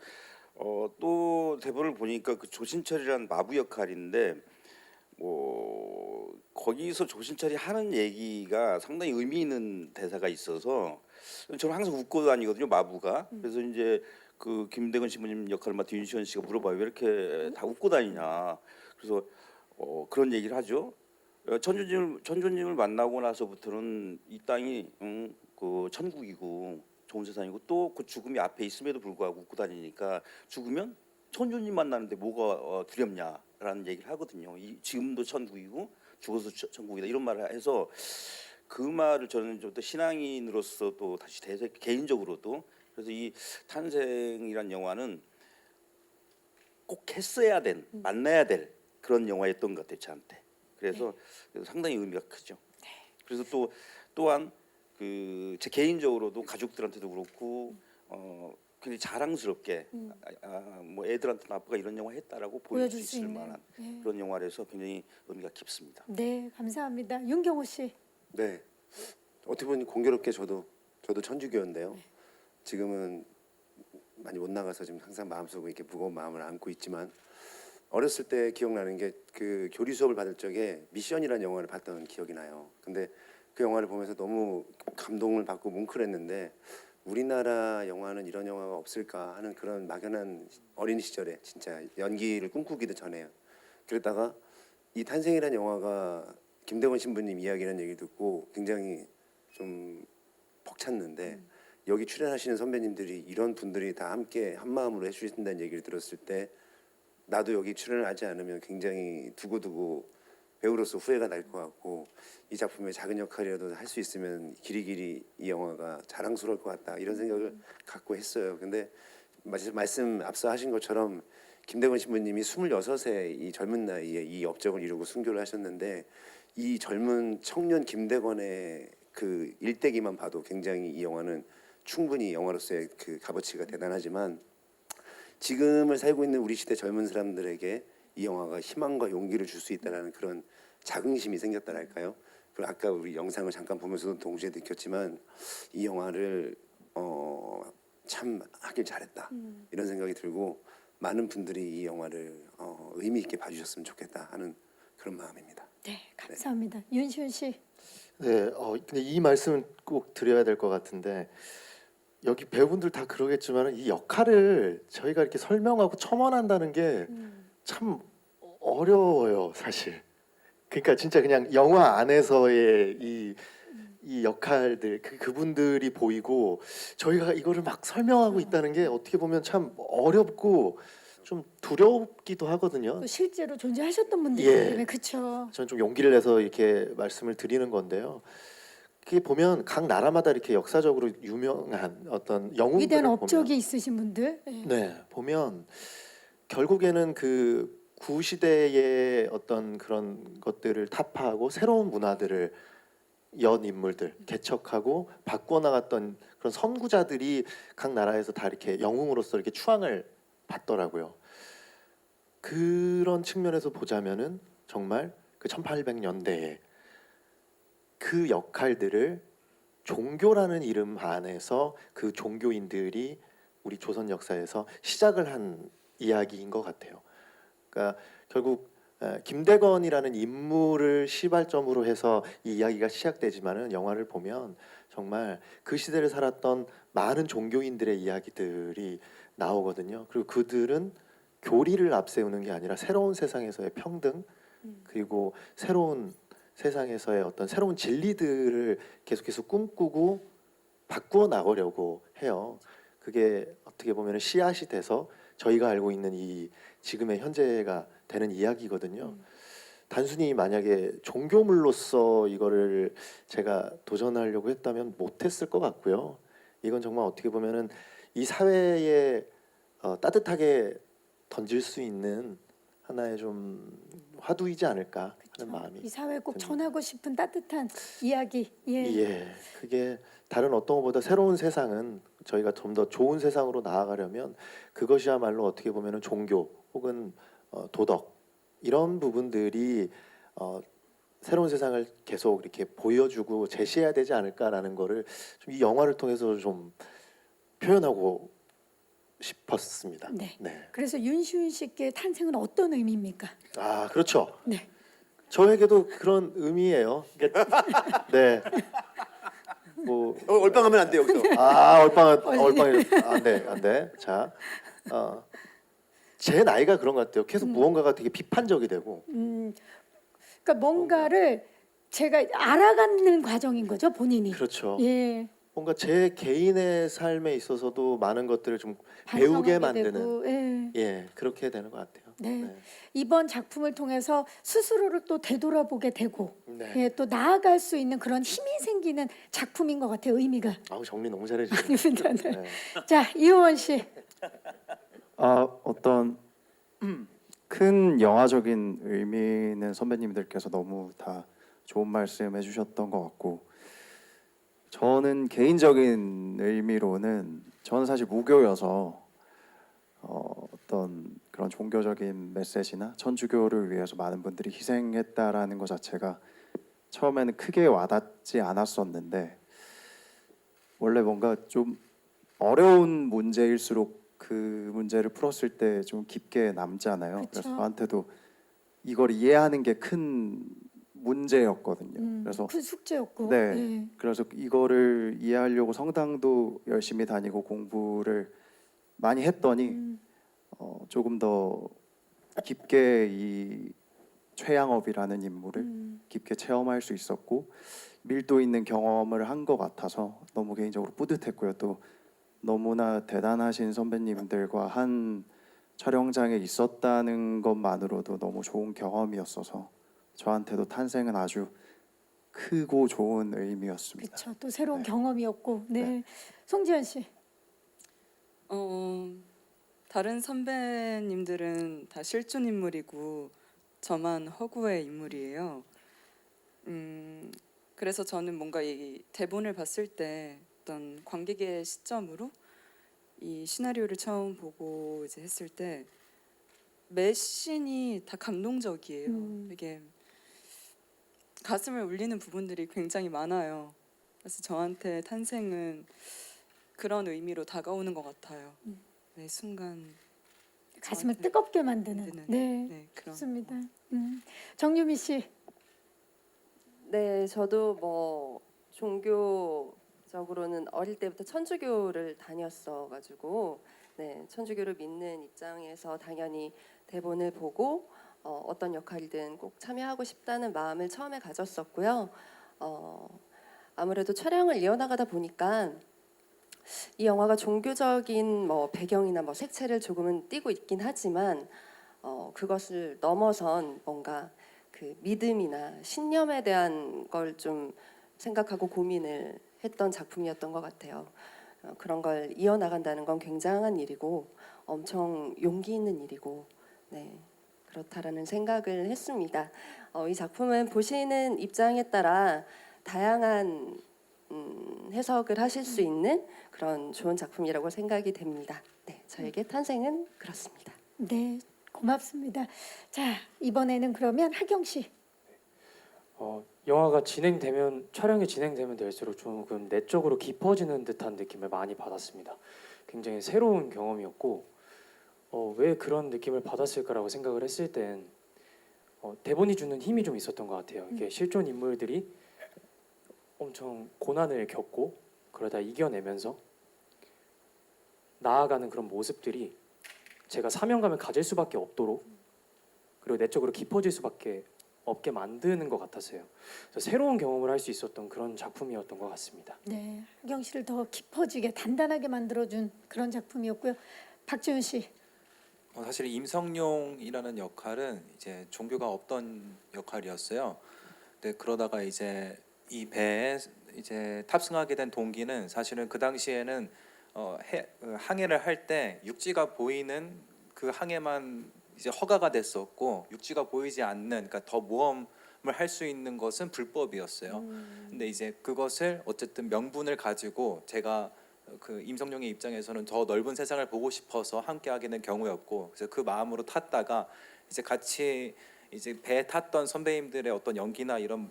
또 대본을 보니까 그 조신철이라는 마부 역할인데 뭐 거기서 조신철이 하는 얘기가 상당히 의미 있는 대사가 있어서 저는 항상 웃고 다니거든요, 마부가. 그래서 이제 그 김대건 신부님 역할을 맡은 윤시원 씨가 물어봐요, 왜 이렇게 다 웃고 다니냐. 그래서 그런 얘기를 하죠. 천주님을 만나고 나서부터는 이 땅이 그 천국이고 좋은 세상이고 또 그 죽음이 앞에 있음에도 불구하고 웃고 다니니까 죽으면 천주님 만나는데 뭐가 두렵냐라는 얘기를 하거든요. 지금도 천국이고 죽어서 천국이다 이런 말을 해서 그 말을 저는 좀 더 신앙인으로서 또 다시 개인적으로도 그래서 이 탄생이란 영화는 꼭 했어야 된 만나야 될 그런 영화였던 것 같아요, 저한테. 그래서 상당히 의미가 크죠. 그래서 또한 그 제 개인적으로도 가족들한테도 그렇고 굉장히 자랑스럽게 뭐 애들한테는 아빠가 이런 영화 했다라고 보여줄 수 있을 만한 그런 영화라서 굉장히 의미가 깊습니다. 네, 감사합니다. 윤경호 씨. 네. 어떻게 보면 공교롭게 저도 천주교인데요. 지금은 많이 못 나가서 지금 항상 마음속에 이렇게 무거운 마음을 안고 있지만 어렸을 때 기억나는 게 그 교리 수업을 받을 적에 미션이라는 영화를 봤던 기억이 나요. 근데 그 영화를 보면서 너무 감동을 받고 뭉클했는데 우리나라 영화는 이런 영화가 없을까 하는 그런 막연한 어린 시절에 진짜 연기를 꿈꾸기도 전에요. 그러다가 이 탄생이라는 영화가 김대건 신부님 이야기라는 얘기 듣고 굉장히 좀 벅찼는데 여기 출연하시는 선배님들이 이런 분들이 다 함께 한 마음으로 해주신다는 얘기를 들었을 때 나도 여기 출연을 하지 않으면 굉장히 두고두고 배우로서 후회가 날 것 같고 이 작품에 작은 역할이라도 할 수 있으면 길이길이 이 영화가 자랑스러울 것 같다 이런 생각을 갖고 했어요. 근데 말씀 앞서 하신 것처럼 김대건 신부님이 26세 이 젊은 나이에 이 업적을 이루고 순교를 하셨는데 이 젊은 청년 김대건의 그 일대기만 봐도 굉장히 이 영화는 충분히 영화로서의 그 값어치가 대단하지만 지금을 살고 있는 우리 시대 젊은 사람들에게 이 영화가 희망과 용기를 줄 수 있다는 그런 자긍심이 생겼다랄까요? 그리고 아까 우리 영상을 잠깐 보면서도 동시에 느꼈지만 이 영화를 참 하길 잘했다 이런 생각이 들고 많은 분들이 이 영화를 의미 있게 봐주셨으면 좋겠다 하는 그런 마음입니다. 네, 감사합니다. 윤시훈 씨. 네, 근데 이 말씀은 꼭 드려야 될 것 같은데 여기 배우분들 다 그러겠지만 이 역할을 저희가 이렇게 설명하고 첨언한다는 게 참 어려워요, 사실. 그러니까 진짜 그냥 영화 안에서의 이 역할들 그분들이 보이고 저희가 이거를 막 설명하고 있다는 게 어떻게 보면 참 어렵고 좀 두렵기도 하거든요. 또 실제로 존재하셨던 분들이 예. 때문에 그렇죠. 저는 좀 용기를 내서 이렇게 말씀을 드리는 건데요. 그게 보면 각 나라마다 이렇게 역사적으로 유명한 어떤 영웅들을 위대한 보면 업적이 있으신 분들. 예. 네, 보면 결국에는 그 구시대의 어떤 그런 것들을 타파하고 새로운 문화들을 연 인물들 개척하고 바꾸어 나갔던 그런 선구자들이 각 나라에서 다 이렇게 영웅으로서 이렇게 추앙을 받더라고요. 그런 측면에서 보자면은 정말 그 1800년대에 그 역할들을 종교라는 이름 안에서 그 종교인들이 우리 조선 역사에서 시작을 한 이야기인 것 같아요. 그러니까 결국 김대건이라는 인물을 시발점으로 해서 이 이야기가 시작되지만은 영화를 보면 정말 그 시대를 살았던 많은 종교인들의 이야기들이 나오거든요. 그리고 그들은 교리를 앞세우는 게 아니라 새로운 세상에서의 평등 그리고 새로운 세상에서의 어떤 새로운 진리들을 계속해서 꿈꾸고 바꾸어 나가려고 해요. 그게 어떻게 보면 씨앗이 돼서 저희가 알고 있는 이 지금의 현재가 되는 이야기거든요. 단순히 만약에 종교물로서 이거를 제가 도전하려고 했다면 못했을 것 같고요. 이건 정말 어떻게 보면은 이 사회에 따뜻하게 던질 수 있는 하나의 좀 화두이지 않을까 하는 마음이 이 사회에 꼭 듭니다. 전하고 싶은 따뜻한 이야기. 예. 예, 그게 다른 어떤 것보다 새로운 세상은 저희가 좀 더 좋은 세상으로 나아가려면 그것이야말로 어떻게 보면은 종교 혹은 도덕 이런 부분들이 새로운 세상을 계속 이렇게 보여주고 제시해야 되지 않을까라는 거를 좀 이 영화를 통해서 좀 표현하고 싶었습니다. 네. 네. 그래서 윤시훈 씨께 탄생은 어떤 의미입니까? 아, 그렇죠. 네. 저에게도 그런 의미예요. 그러니까 네. 뭐 얼빵하면 안 돼요 여기서. 얼빵이 안 돼. 자, 제 나이가 그런 것 같아요. 계속 무언가가 되게 비판적이 되고. 그러니까 뭔가를 제가 알아가는 과정인 거죠, 본인이. 그렇죠. 예. 뭔가 제 개인의 삶에 있어서도 많은 것들을 좀 배우게 반성하게 만드는 되고, 예. 예, 그렇게 되는 것 같아요. 네. 이번 작품을 통해서 스스로를 또 되돌아보게 되고 네. 예, 또 나아갈 수 있는 그런 힘이 생기는 작품인 것 같아요. 의미가. 아우 정리 너무 잘해주세요. 아닙니다. 네. 네. 자, 이호원 씨. 어떤 큰 영화적인 의미는 선배님들께서 너무 다 좋은 말씀 해주셨던 것 같고 저는 개인적인 의미로는 저는 사실 무교여서 어떤 그런 종교적인 메시지나 천주교를 위해서 많은 분들이 희생했다라는 것 자체가 처음에는 크게 와닿지 않았었는데 원래 뭔가 좀 어려운 문제일수록 그 문제를 풀었을 때 좀 깊게 남잖아요. 그쵸. 그래서 저한테도 이걸 이해하는 게 큰 문제였거든요. 그래서 큰 숙제였고. 네. 예. 그래서 이거를 이해하려고 성당도 열심히 다니고 공부를 많이 했더니 조금 더 깊게 이 최양업이라는 인물을 깊게 체험할 수 있었고 밀도 있는 경험을 한 것 같아서 너무 개인적으로 뿌듯했고요. 또 너무나 대단하신 선배님들과 한 촬영장에 있었다는 것만으로도 너무 좋은 경험이었어서 저한테도 탄생은 아주 크고 좋은 의미였습니다. 그렇죠. 또 새로운 네. 경험이었고. 네. 송지현 씨. 다른 선배님들은 다 실존 인물이고 저만 허구의 인물이에요. 그래서 저는 뭔가 이 대본을 봤을 때 어떤 관객의 시점으로 이 시나리오를 처음 보고 이제 했을 때 매 씬이 다 감동적이에요. 되게 가슴을 울리는 부분들이 굉장히 많아요. 그래서 저한테 탄생은 그런 의미로 다가오는 것 같아요. 매 순간 가슴을 저한테 뜨겁게 만드는. 만드는, 네. 네, 그런 좋습니다. 정유미 씨. 네, 저도 뭐 종교적으로는 어릴 때부터 천주교를 다녔어가지고 네, 천주교를 믿는 입장에서 당연히 대본을 보고 어떤 역할이든 꼭 참여하고 싶다는 마음을 처음에 가졌었고요. 아무래도 촬영을 이어나가다 보니까 이 영화가 종교적인 뭐 배경이나 뭐 색채를 조금은 띠고 있긴 하지만 그것을 넘어선 뭔가 그 믿음이나 신념에 대한 걸 좀 생각하고 고민을 했던 작품이었던 것 같아요. 그런 걸 이어나간다는 건 굉장한 일이고 엄청 용기 있는 일이고 네, 그렇다라는 생각을 했습니다. 이 작품은 보시는 입장에 따라 다양한 해석을 하실 수 있는 그런 좋은 작품이라고 생각이 됩니다. 네, 저에게 탄생은 그렇습니다. 네. 고맙습니다. 자, 이번에는 그러면 하경 씨. 영화가 촬영이 진행되면 될수록 조금 내적으로 깊어지는 듯한 느낌을 많이 받았습니다. 굉장히 새로운 경험이었고 왜 그런 느낌을 받았을까라고 생각을 했을 땐 대본이 주는 힘이 좀 있었던 것 같아요. 이게 실존 인물들이 엄청 고난을 겪고 그러다 이겨내면서 나아가는 그런 모습들이 제가 사명감을 가질 수밖에 없도록 그리고 내적으로 깊어질 수밖에 없게 만드는 것 같았어요. 그래서 새로운 경험을 할 수 있었던 그런 작품이었던 것 같습니다. 네. 하경 씨를 더 깊어지게 단단하게 만들어준 그런 작품이었고요. 박지훈 씨. 사실 임성룡이라는 역할은 이제 종교가 없던 역할이었어요. 근데 그러다가 이제 이 배에 이제 탑승하게 된 동기는 사실은 그 당시에는 항해를 할 때 육지가 보이는 그 항해만 이제 허가가 됐었고 육지가 보이지 않는 그러니까 더 모험을 할 수 있는 것은 불법이었어요. 근데 이제 그것을 어쨌든 명분을 가지고 제가 그 임성룡의 입장에서는 더 넓은 세상을 보고 싶어서 함께하게 된 경우였고 그래서 그 마음으로 탔다가 이제 같이 이제 배에 탔던 선배님들의 어떤 연기나 이런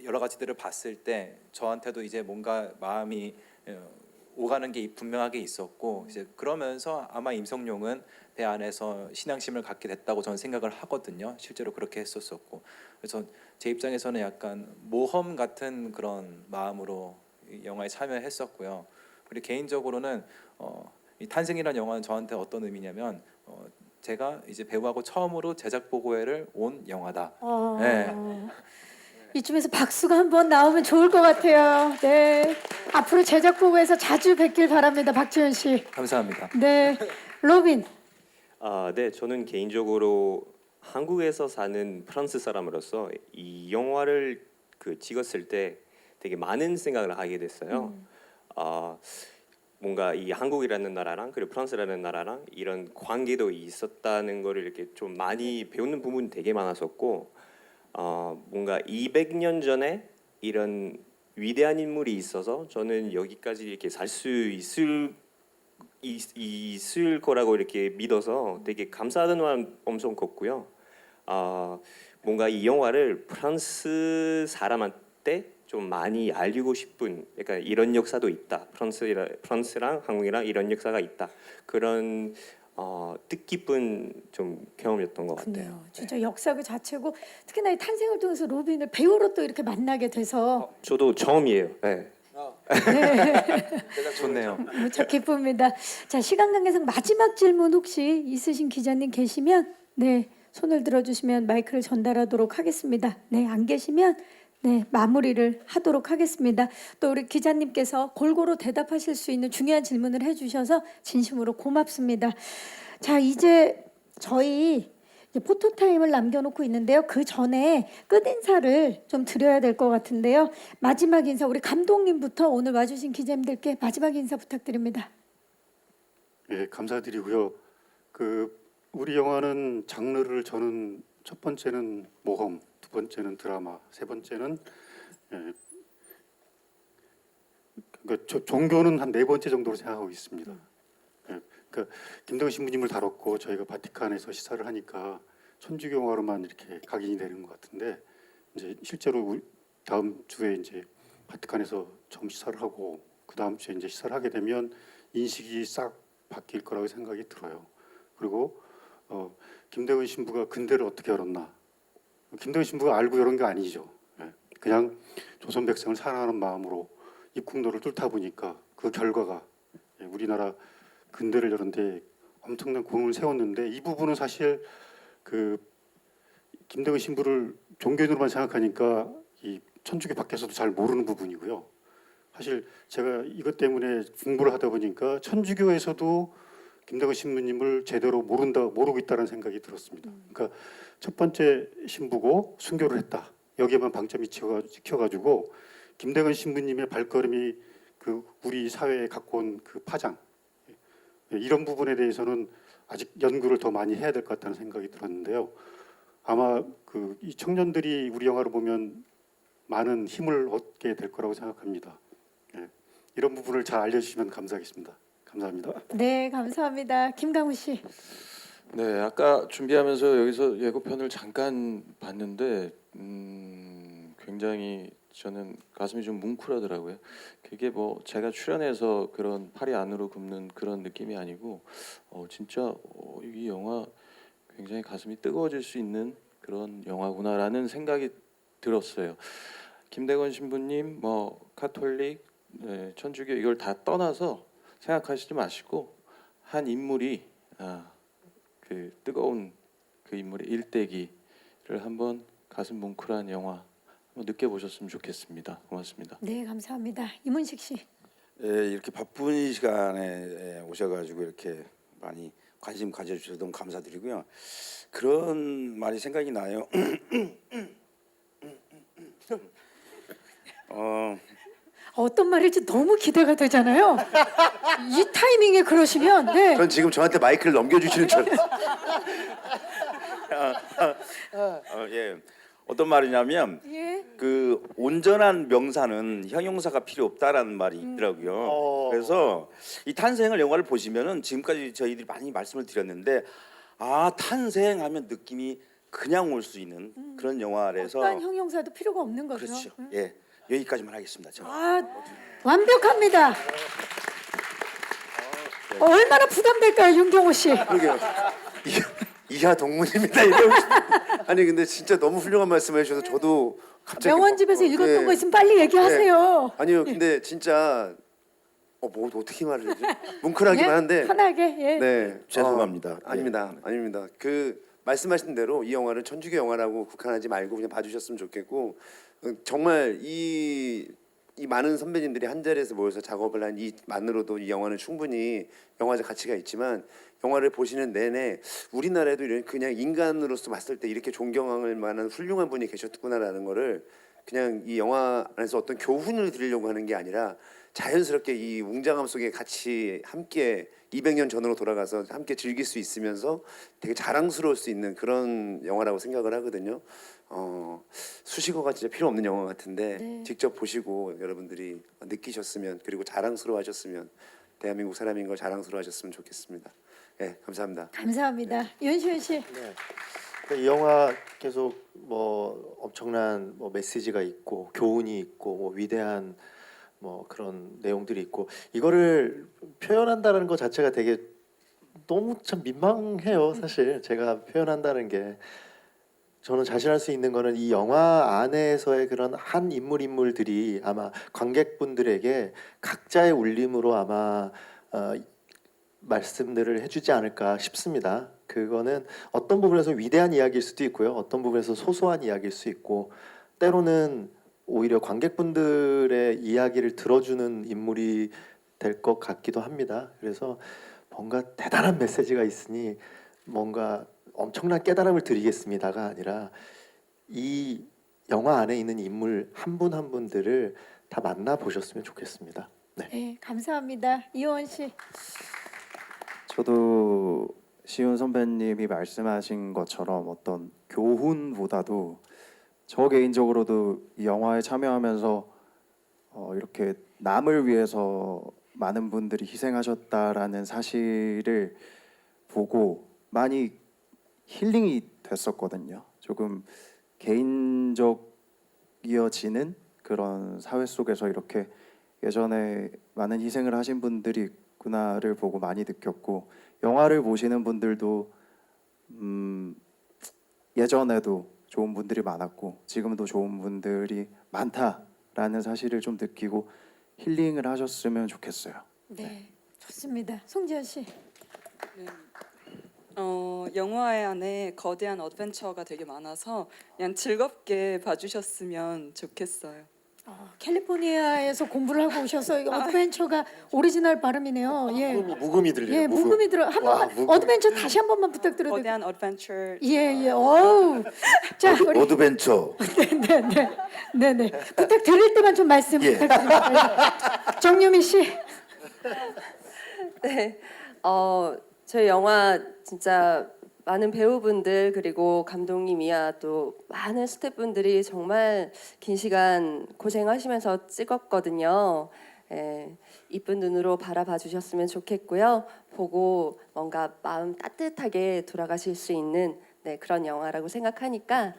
여러 가지들을 봤을 때 저한테도 이제 뭔가 마음이 오가는 게 분명하게 있었고 이제 그러면서 아마 임성룡은 배 안에서 신앙심을 갖게 됐다고 저는 생각을 하거든요. 실제로 그렇게 했었었고 그래서 제 입장에서는 약간 모험 같은 그런 마음으로 이 영화에 참여했었고요. 그리고 개인적으로는 이 탄생이라는 영화는 저한테 어떤 의미냐면 제가 이제 배우하고 처음으로 제작 보고회를 온 영화다. 네. 이쯤에서 박수가 한번 나오면 좋을 것 같아요. 네. 앞으로 제작 보고에서 자주 뵙길 바랍니다. 박지훈 씨. 감사합니다. 네. 로빈. 네, 저는 개인적으로 한국에서 사는 프랑스 사람으로서 이 영화를 찍었을 때 되게 많은 생각을 하게 됐어요. 뭔가 이 한국이라는 나라랑 그리고 프랑스라는 나라랑 이런 관계도 있었다는 거를 이렇게 좀 많이 배우는 부분이 되게 많았었고 뭔가 200년 전에 이런 위대한 인물이 있어서 저는 여기까지 이렇게 살 수 있을 거라고 이렇게 믿어서 되게 감사하는 마음 엄청 컸고요. 뭔가 이 영화를 프랑스 사람한테 좀 많이 알리고 싶은, 그러니까 이런 역사도 있다. 프랑스랑 한국이랑 이런 역사가 있다. 그런 뜻깊은 좀 경험이었던 것 같아요. 그렇네요. 진짜 역사 그 자체고 특히나 이 탄생을 통해서 로빈을 배우로 또 이렇게 만나게 돼서 저도 처음이에요. 네. 좋네요. 무척 기쁩니다. 자, 시간 관계상 마지막 질문 혹시 있으신 기자님 계시면 네, 손을 들어주시면 마이크를 전달하도록 하겠습니다. 네, 안 계시면 네, 마무리를 하도록 하겠습니다. 또 우리 기자님께서 골고루 대답하실 수 있는 중요한 질문을 해주셔서 진심으로 고맙습니다. 자, 이제 저희 이제 포토타임을 남겨놓고 있는데요. 그 전에 끝인사를 좀 드려야 될 것 같은데요. 마지막 인사 우리 감독님부터 오늘 와주신 기자님들께 마지막 인사 부탁드립니다. 예, 감사드리고요. 우리 영화는 장르를 저는 첫 번째는 모험, 두 번째는 드라마, 세 번째는 그러니까 종교는 한 네 번째 정도로 생각하고 있습니다. 그러니까 김동현 신부님을 다뤘고 저희가 바티칸에서 시사를 하니까 천주교 영화로만 이렇게 각인이 되는 것 같은데 이제 실제로 다음 주에 이제 바티칸에서 처음 시사를 하고 그 다음 주에 이제 시사를 하게 되면 인식이 싹 바뀔 거라고 생각이 들어요. 그리고 김대건 신부가 근대를 어떻게 열었나? 김대건 신부가 알고 열은 게 아니죠. 그냥 조선 백성을 사랑하는 마음으로 입국로를 뚫다 보니까 그 결과가 우리나라 근대를 열었는데 엄청난 공을 세웠는데 이 부분은 사실 김대건 신부를 종교인으로만 생각하니까 이 천주교 밖에서도 잘 모르는 부분이고요. 사실 제가 이것 때문에 공부를 하다 보니까 천주교에서도 김대건 신부님을 제대로 모르고 있다는 생각이 들었습니다. 그러니까 첫 번째 신부고 순교를 했다. 여기에만 방점이 찍혀가지고 김대건 신부님의 발걸음이 우리 사회에 갖고 온 그 파장 이런 부분에 대해서는 아직 연구를 더 많이 해야 될 것 같다는 생각이 들었는데요. 아마 이 청년들이 우리 영화를 보면 많은 힘을 얻게 될 거라고 생각합니다. 이런 부분을 잘 알려주시면 감사하겠습니다. 감사합니다. 네, 감사합니다. 김강우 씨. 네, 아까 준비하면서 여기서 예고편을 잠깐 봤는데 굉장히 저는 가슴이 좀 뭉클하더라고요. 그게 뭐 제가 출연해서 그런 팔이 안으로 굽는 그런 느낌이 아니고 진짜 이 영화 굉장히 가슴이 뜨거워질 수 있는 그런 영화구나라는 생각이 들었어요. 김대건 신부님, 뭐 카톨릭, 천주교 이걸 다 떠나서 생각하시지 마시고 한 인물이 그 뜨거운 그 인물의 일대기를 한번 가슴 뭉클한 영화 한번 느껴보셨으면 좋겠습니다. 고맙습니다. 네, 감사합니다. 이문식 씨. 이렇게 바쁜 이 시간에 오셔가지고 이렇게 많이 관심 가져주셔서 너무 감사드리고요. 그런 말이 생각이 나요. 어떤 말일지 너무 기대가 되잖아요. 이 타이밍에 그러시면 네. 전 지금 저한테 마이크를 넘겨주시는 줄 알았어요. 예. 어떤 말이냐면 예. 그 온전한 명사는 형용사가 필요 없다라는 말이 있더라고요. 그래서 이 탄생을 영화를 보시면은 지금까지 저희들이 많이 말씀을 드렸는데 탄생하면 느낌이 그냥 올 수 있는 그런 영화라서 어떠한 형용사도 필요가 없는 거죠. 그렇죠. 예. 여기까지만 하겠습니다. 제가. 완벽합니다. 얼마나 부담될까요, 윤경호 씨? 그러게요. 이하 동문입니다. 아니 근데 진짜 너무 훌륭한 말씀을 해주셔서 저도 갑자기 명언집에서 읽었던 거 있으면 빨리 얘기하세요. 아니요, 근데 진짜 뭐 어떻게 말을 해야지? 뭉클하기만 한데 편하게. 예. 네, 죄송합니다. 아닙니다. 그 말씀하신 대로 이 영화를 천주교 영화라고 국한하지 말고 그냥 봐주셨으면 좋겠고 정말 이 많은 선배님들이 한 자리에서 모여서 작업을 한 이만으로도 이 영화는 충분히 영화적 가치가 있지만 영화를 보시는 내내 우리나라에도 이런 그냥 인간으로서 봤을 때 이렇게 존경할 만한 훌륭한 분이 계셨구나라는 거를 그냥 이 영화 안에서 어떤 교훈을 드리려고 하는 게 아니라 자연스럽게 이 웅장함 속에 같이 함께 200년 전으로 돌아가서 함께 즐길 수 있으면서 되게 자랑스러울 수 있는 그런 영화라고 생각을 하거든요. 수식어가 진짜 필요 없는 영화 같은데 네. 직접 보시고 여러분들이 느끼셨으면 그리고 자랑스러워하셨으면 대한민국 사람인 걸 자랑스러워하셨으면 좋겠습니다. 네, 감사합니다. 감사합니다. 윤시윤 씨. 이 영화 계속 뭐 엄청난 뭐 메시지가 있고 교훈이 있고 뭐 위대한 뭐 그런 내용들이 있고 이거를 표현한다는 것 자체가 되게 너무 참 민망해요. 사실 제가 표현한다는 게 저는 자신할 수 있는 거는 이 영화 안에서의 그런 한 인물들이 아마 관객분들에게 각자의 울림으로 아마 말씀들을 해주지 않을까 싶습니다. 그거는 어떤 부분에서 위대한 이야기일 수도 있고요. 어떤 부분에서 소소한 이야기일 수 있고 때로는 오히려 관객분들의 이야기를 들어주는 인물이 될 것 같기도 합니다. 그래서 뭔가 대단한 메시지가 있으니 뭔가 엄청난 깨달음을 드리겠습니다가 아니라 이 영화 안에 있는 인물 한 분 한 분들을 다 만나 보셨으면 좋겠습니다. 네. 네, 감사합니다. 이호원 씨. 저도 시훈 선배님이 말씀하신 것처럼 어떤 교훈보다도 저 개인적으로도 이 영화에 참여하면서 이렇게 남을 위해서 많은 분들이 희생하셨다라는 사실을 보고 많이 힐링이 됐었거든요. 조금 개인적이어지는 그런 사회 속에서 이렇게 예전에 많은 희생을 하신 분들이 있구나를 보고 많이 느꼈고 영화를 보시는 분들도 예전에도 좋은 분들이 많았고 지금도 좋은 분들이 많다라는 사실을 좀 느끼고 힐링을 하셨으면 좋겠어요. 네, 좋습니다. 송지현 씨. 네. 영화 안에 거대한 어드벤처가 되게 많아서 그냥 즐겁게 봐주셨으면 좋겠어요. 캘리포니아에서 공부를 하고 오셔서 이거 어드벤처가 오리지널 발음이네요. 예. 무금이 들려요. 예, 무금이 들어. 한 와, 번만 무금. 어드벤처 다시 한 번만 부탁드려도 될까요? 거대한 어드벤처. 예, 예. 어우. 자, 우리 어드벤처. 네네. 부탁드릴 때만 좀 말씀 예. 부탁드립니다. 정유미 씨. 네, 저희 영화 진짜 많은 배우분들 그리고 감독님이야 또 많은 스태프분들이 정말 긴 시간 고생하시면서 찍었거든요. 이쁜 눈으로 바라봐 주셨으면 좋겠고요. 보고 뭔가 마음 따뜻하게 돌아가실 수 있는 그런 영화라고 생각하니까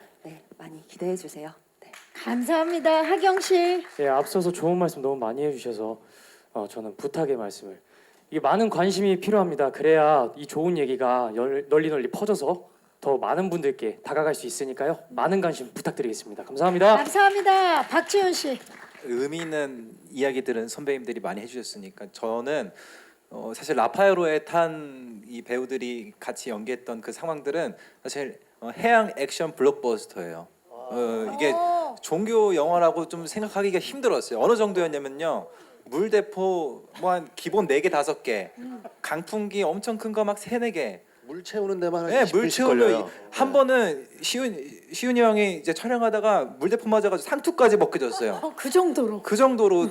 많이 기대해 주세요. 네. 감사합니다. 하경 씨. 네, 앞서서 좋은 말씀 너무 많이 해주셔서 저는 부탁의 말씀을 이게 많은 관심이 필요합니다. 그래야 이 좋은 얘기가 널리 퍼져서 더 많은 분들께 다가갈 수 있으니까요. 많은 관심 부탁드리겠습니다. 감사합니다. 감사합니다. 박지훈 씨. 의미 있는 이야기들은 선배님들이 많이 해주셨으니까 저는 사실 라파에로에 탄 이 배우들이 같이 연기했던 그 상황들은 사실 해양 액션 블록버스터예요. 이게 종교 영화라고 좀 생각하기가 힘들었어요. 어느 정도였냐면요. 물대포 뭐 한 기본 4개 5개, 강풍기 엄청 큰 거 막 3, 4개. 물 채우는 데만 한 네, 20분씩 물 채우면 걸려요. 한 번은 시훈이 형이 이제 촬영하다가 물대포 맞아가지고 상투까지 벗겨졌어요. 그 정도로. 그 정도로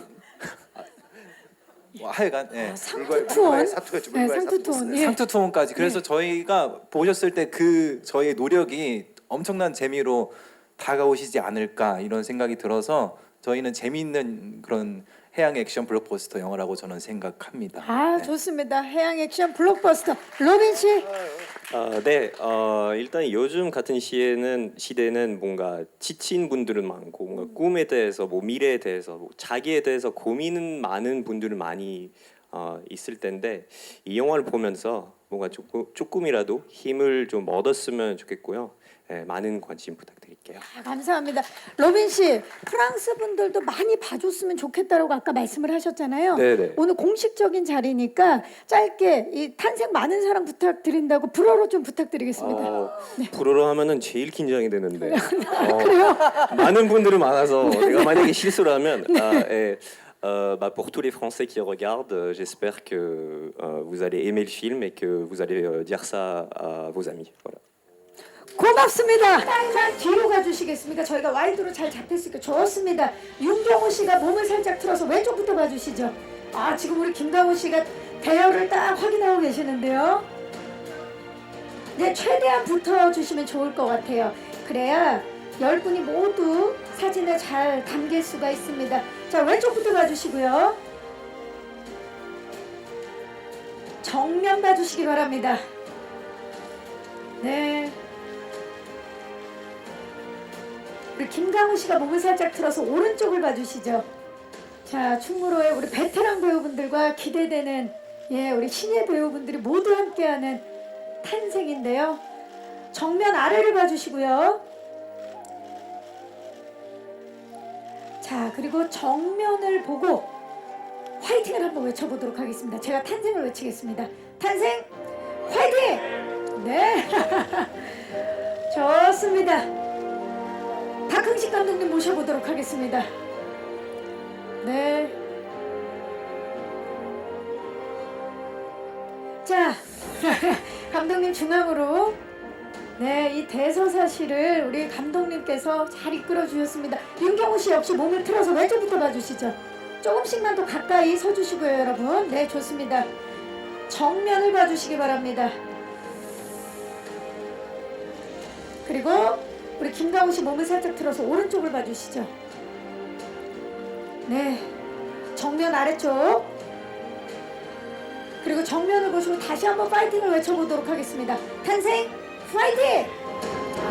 하여간 상투투원. 사투였죠. 네, 상투투원. 예. 상투 투혼까지. 그래서 저희가 보셨을 때 그 저희의 노력이 엄청난 재미로 다가오시지 않을까 이런 생각이 들어서 저희는 재미있는 그런 해양 액션 블록버스터 영화라고 저는 생각합니다. 아, 좋습니다. 해양 액션 블록버스터. 로빈 씨. 네, 일단 요즘 같은 시대는 뭔가 지친 분들은 많고 뭔가 꿈에 대해서 뭐 미래에 대해서 뭐 자기에 대해서 고민은 많은 분들은 많이 있을 텐데 이 영화를 보면서 뭔가 조금이라도 힘을 좀 얻었으면 좋겠고요. 네, 많은 관심 부탁드릴게요. 감사합니다. 로빈 씨, 프랑스 분들도 많이 봐줬으면 좋겠다라고 아까 말씀을 하셨잖아요. 네네. 오늘 공식적인 자리니까 짧게 이 탄생 많은 사랑 부탁드린다고 불어로 좀 부탁드리겠습니다. 불어로 하면은 제일 긴장이 되는데 많은 분들이 많아서 내가 만약에 실수를 하면 pour tous les Français qui regardent, j'espère que vous allez aimer le film et que vous allez dire ça à vos amis. Voilà. 고맙습니다. 살짝 뒤로 가주시겠습니까? 저희가 와이드로 잘 잡혔으니까 좋습니다. 윤경호 씨가 몸을 살짝 틀어서 왼쪽부터 봐주시죠. 아, 지금 우리 김강호 씨가 대열을 딱 확인하고 계시는데요. 네, 최대한 붙어주시면 좋을 것 같아요. 그래야 10분이 모두 사진에 잘 담길 수가 있습니다. 자, 왼쪽부터 봐주시고요. 정면 봐주시기 바랍니다. 네. 우리 김강우 씨가 몸을 살짝 틀어서 오른쪽을 봐주시죠. 자, 충무로의 우리 베테랑 배우분들과 기대되는 우리 신예 배우분들이 모두 함께하는 탄생인데요. 정면 아래를 봐주시고요. 자, 그리고 정면을 보고 화이팅을 한번 외쳐보도록 하겠습니다. 제가 탄생을 외치겠습니다. 탄생 화이팅! 네. 좋습니다. 박흥식 감독님 모셔보도록 하겠습니다. 네. 자, 감독님 중앙으로 이 대서사시를 우리 감독님께서 잘 이끌어 주셨습니다. 윤경우 씨 역시 몸을 틀어서 왼쪽부터 봐주시죠. 조금씩만 더 가까이 서주시고요, 여러분. 네, 좋습니다. 정면을 봐주시기 바랍니다. 그리고 우리 김강우 씨 몸을 살짝 틀어서 오른쪽을 봐주시죠. 네, 정면 아래쪽. 그리고 정면을 보시고 다시 한번 파이팅을 외쳐보도록 하겠습니다. 탄생 파이팅!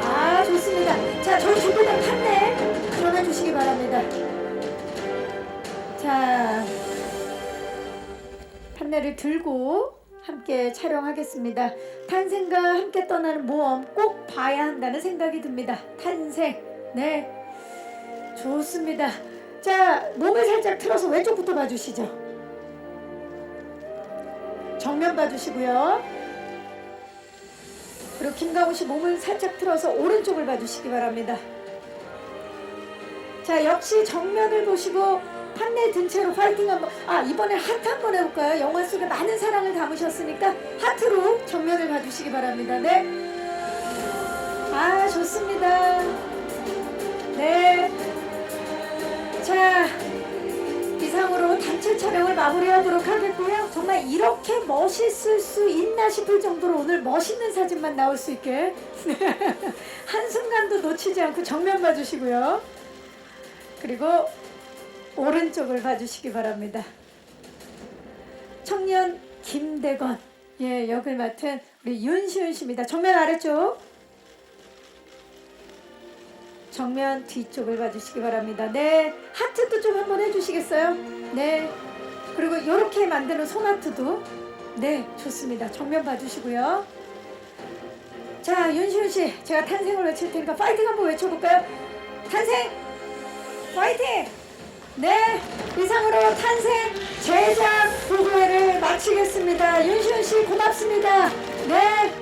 아, 좋습니다. 자, 저희 준비된 판넬 전해주시기 바랍니다. 자, 판넬을 들고 함께 촬영하겠습니다. 탄생과 함께 떠나는 모험 꼭 봐야 한다는 생각이 듭니다. 탄생. 네, 좋습니다. 자, 몸을 살짝 틀어서 왼쪽부터 봐주시죠. 정면 봐주시고요. 그리고 김강우 씨 몸을 살짝 틀어서 오른쪽을 봐주시기 바랍니다. 자, 역시 정면을 보시고 판넬 든 채로 파이팅 한번. 이번엔 하트 한번 해볼까요? 영화 속에 많은 사랑을 담으셨으니까 하트로 정면을 봐주시기 바랍니다. 네. 아, 좋습니다. 네. 자, 이상으로 단체 촬영을 마무리하도록 하겠고요. 정말 이렇게 멋있을 수 있나 싶을 정도로 오늘 멋있는 사진만 나올 수 있게 한순간도 놓치지 않고 정면 봐주시고요. 그리고 오른쪽을 봐주시기 바랍니다. 청년 김대건 역을 맡은 우리 윤시윤 씨입니다. 정면 아래쪽, 정면 뒤쪽을 봐주시기 바랍니다. 네, 하트도 좀 한번 해주시겠어요? 네, 그리고 이렇게 만드는 손하트도 네, 좋습니다. 정면 봐주시고요. 자, 윤시윤 씨, 제가 탄생을 외칠 테니까 파이팅 한번 외쳐볼까요? 탄생! 파이팅! 네, 이상으로 탄생 제작 보고회를 마치겠습니다. 윤시윤 씨 고맙습니다. 네.